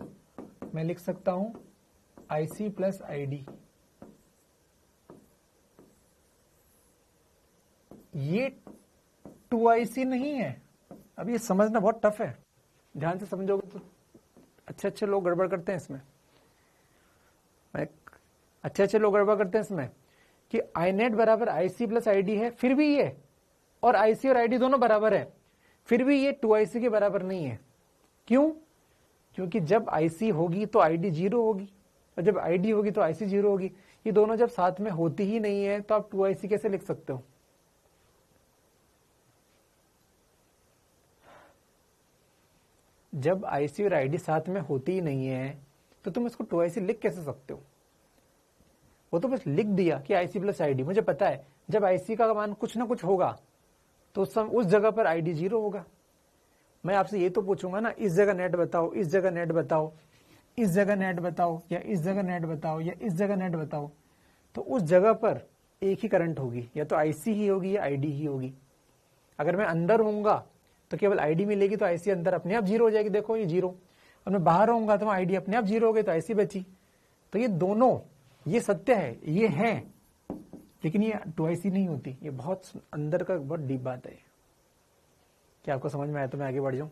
मैं लिख सकता हूं आईसी प्लस आईडी। ये 2IC नहीं है। अब ये समझना बहुत टफ है, ध्यान से समझोगे तो। अच्छे अच्छे लोग गड़बड़ करते हैं इसमें, अच्छे लोग गड़बड़ करते हैं इसमें कि आई नेट बराबर आईसी प्लस आईडी है, फिर भी ये और आईसी और आईडी दोनों बराबर है, फिर भी ये 2IC के बराबर नहीं है। क्यों? क्योंकि जब आईसी होगी तो आईडी 0 होगी, और जब आईडी होगी तो आईसी 0 होगी। ये दोनों जब साथ में होती ही नहीं है तो आप 2IC कैसे लिख सकते हो? जब आईसी और आईडी साथ में होती ही नहीं है तो तुम इसको 2IC लिख कैसे सकते हो? वो तो बस लिख दिया कि आईसी प्लस आईडी। मुझे पता है जब आईसी का मान कुछ ना कुछ होगा तो उस जगह पर आईडी 0 होगा। मैं आपसे ये तो पूछूंगा ना, इस जगह नेट बताओ, इस जगह नेट बताओ, इस जगह नेट बताओ, या इस जगह नेट बताओ, या इस जगह नेट बताओ, तो उस जगह पर एक ही करंट होगी, या तो आईसी ही होगी या आईडी ही होगी। अगर मैं अंदर होऊंगा तो केवल आईडी मिलेगी, तो आईसी अंदर अपने आप 0 हो जाएगी। देखो ये 0। और मैं बाहर होऊंगा तो आईडी अपने आप 0 हो गई, तो आईसी बची। तो ये दोनों, ये सत्य है, ये है, लेकिन ये 2IC नहीं होती। ये बहुत अंदर का बहुत डीप बात है। क्या आपको समझ में आया? तो मैं आगे बढ़ जाऊं।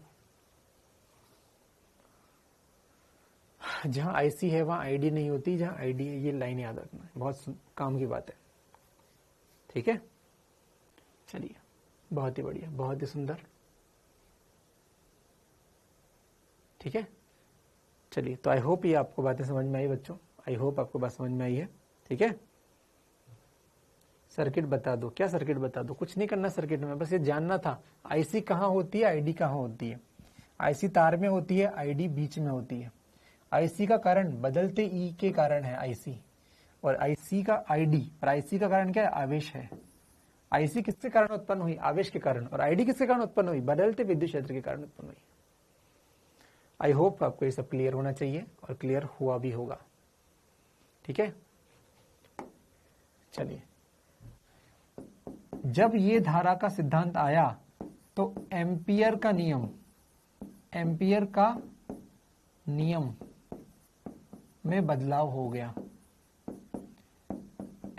जहां आईसी है वहां आईडी नहीं होती, जहां आईडी है, ये लाइन याद रखना, बहुत काम की बात है। ठीक है, चलिए, बहुत ही बढ़िया, बहुत ही सुंदर। ठीक है, चलिए, तो आई होप ये आपको बातें समझ में आई बच्चों, आई होप आपको बात समझ में आई है। ठीक है, सर्किट बता दो। क्या सर्किट बता दो? कुछ नहीं करना सर्किट में, बस ये जानना था आईसी कहाँ होती है, आईडी कहाँ होती है। आईसी तार में होती है, आईडी बीच में होती है। आईसी का कारण बदलते ई के कारण है आईसी, और आईसी का आईडी, और आईसी का कारण क्या है? आवेश है। आईसी किसके कारण उत्पन्न हुई? आवेश के कारण। और आईडी किसके कारण उत्पन्न हुई? बदलते विद्युत क्षेत्र के कारण उत्पन्न हुई। आई होप आपको ये सब क्लियर होना चाहिए और क्लियर हुआ भी होगा। ठीक है, चलिए, जब ये धारा का सिद्धांत आया तो एम्पियर का नियम में बदलाव हो गया।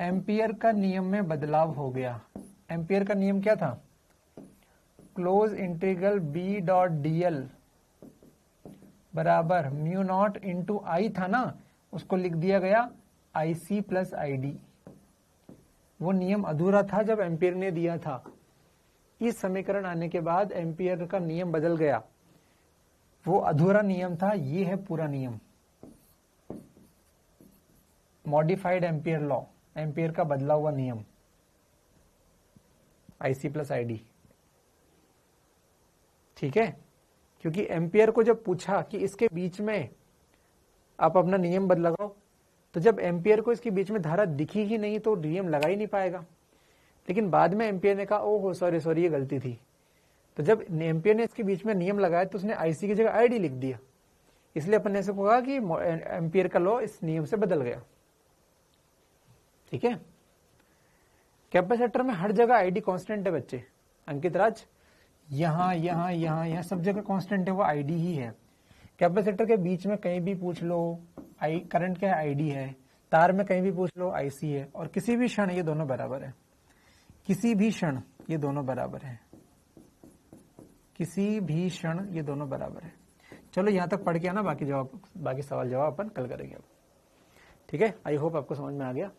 एम्पियर का नियम में बदलाव हो गया। एम्पियर का नियम क्या था? Close integral B dot D L बराबर म्यू नॉट इंटू आई था ना, उसको लिख दिया गया आईसी प्लस आईडी। वो नियम अधूरा था जब एम्पियर ने दिया था। इस समीकरण आने के बाद एम्पियर का नियम बदल गया। वो अधूरा नियम था, ये है पूरा नियम। मॉडिफाइड एम्पियर लॉ, एम्पियर का बदला हुआ नियम, आईसी प्लस आईडी। ठीक है, क्योंकि एम्पियर को जब पूछा कि इसके बीच में आप अपना नियम लगाओ, तो जब एम्पियर को इसके बीच में धारा दिखी ही नहीं तो नियम लगा ही नहीं पाएगा। लेकिन बाद में एम्पियर ने कहा ओहो सॉरी ये गलती थी, तो जब एम्पियर ने इसके बीच में नियम लगाया तो उसने आईसी की जगह आईडी लिख दिया। इसलिए अपन ने ऐसे कहा कि एम्पियर का लॉ इस नियम से बदल गया। ठीक है, कैपेसिटर में हर जगह आईडी कांस्टेंट है बच्चे। अंकित राज, यहां सब जगह कांस्टेंट है, वो आईडी ही है। कैपेसिटर के बीच में कहीं भी पूछ लो करंट क्या है? आईडी है। तार में कहीं भी पूछ लो आईसी है। और किसी भी क्षण ये दोनों बराबर है। किसी भी क्षण ये दोनों बराबर है। किसी भी क्षण ये दोनों बराबर है। चलो यहां तक पढ़ के आना, बाकी सवाल जवाब अपन कल करेंगे। ठीक है, आई होप आपको समझ में आ गया।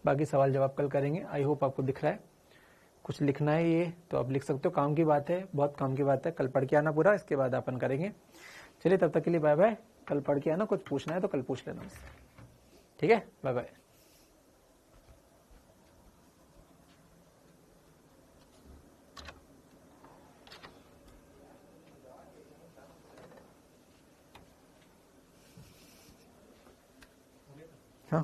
बाकी सवाल जवाब कल करेंगे। आई होप आपको दिख रहा है। कुछ लिखना है ये तो आप लिख सकते हो, काम की बात है, बहुत काम की बात है। कल पढ़ के आना पूरा, इसके बाद अपन करेंगे। चलिए तब तक के लिए बाय बाय। कल पढ़ के आना, कुछ पूछना है तो कल पूछ लेना। ठीक है, बाय बाय। हाँ।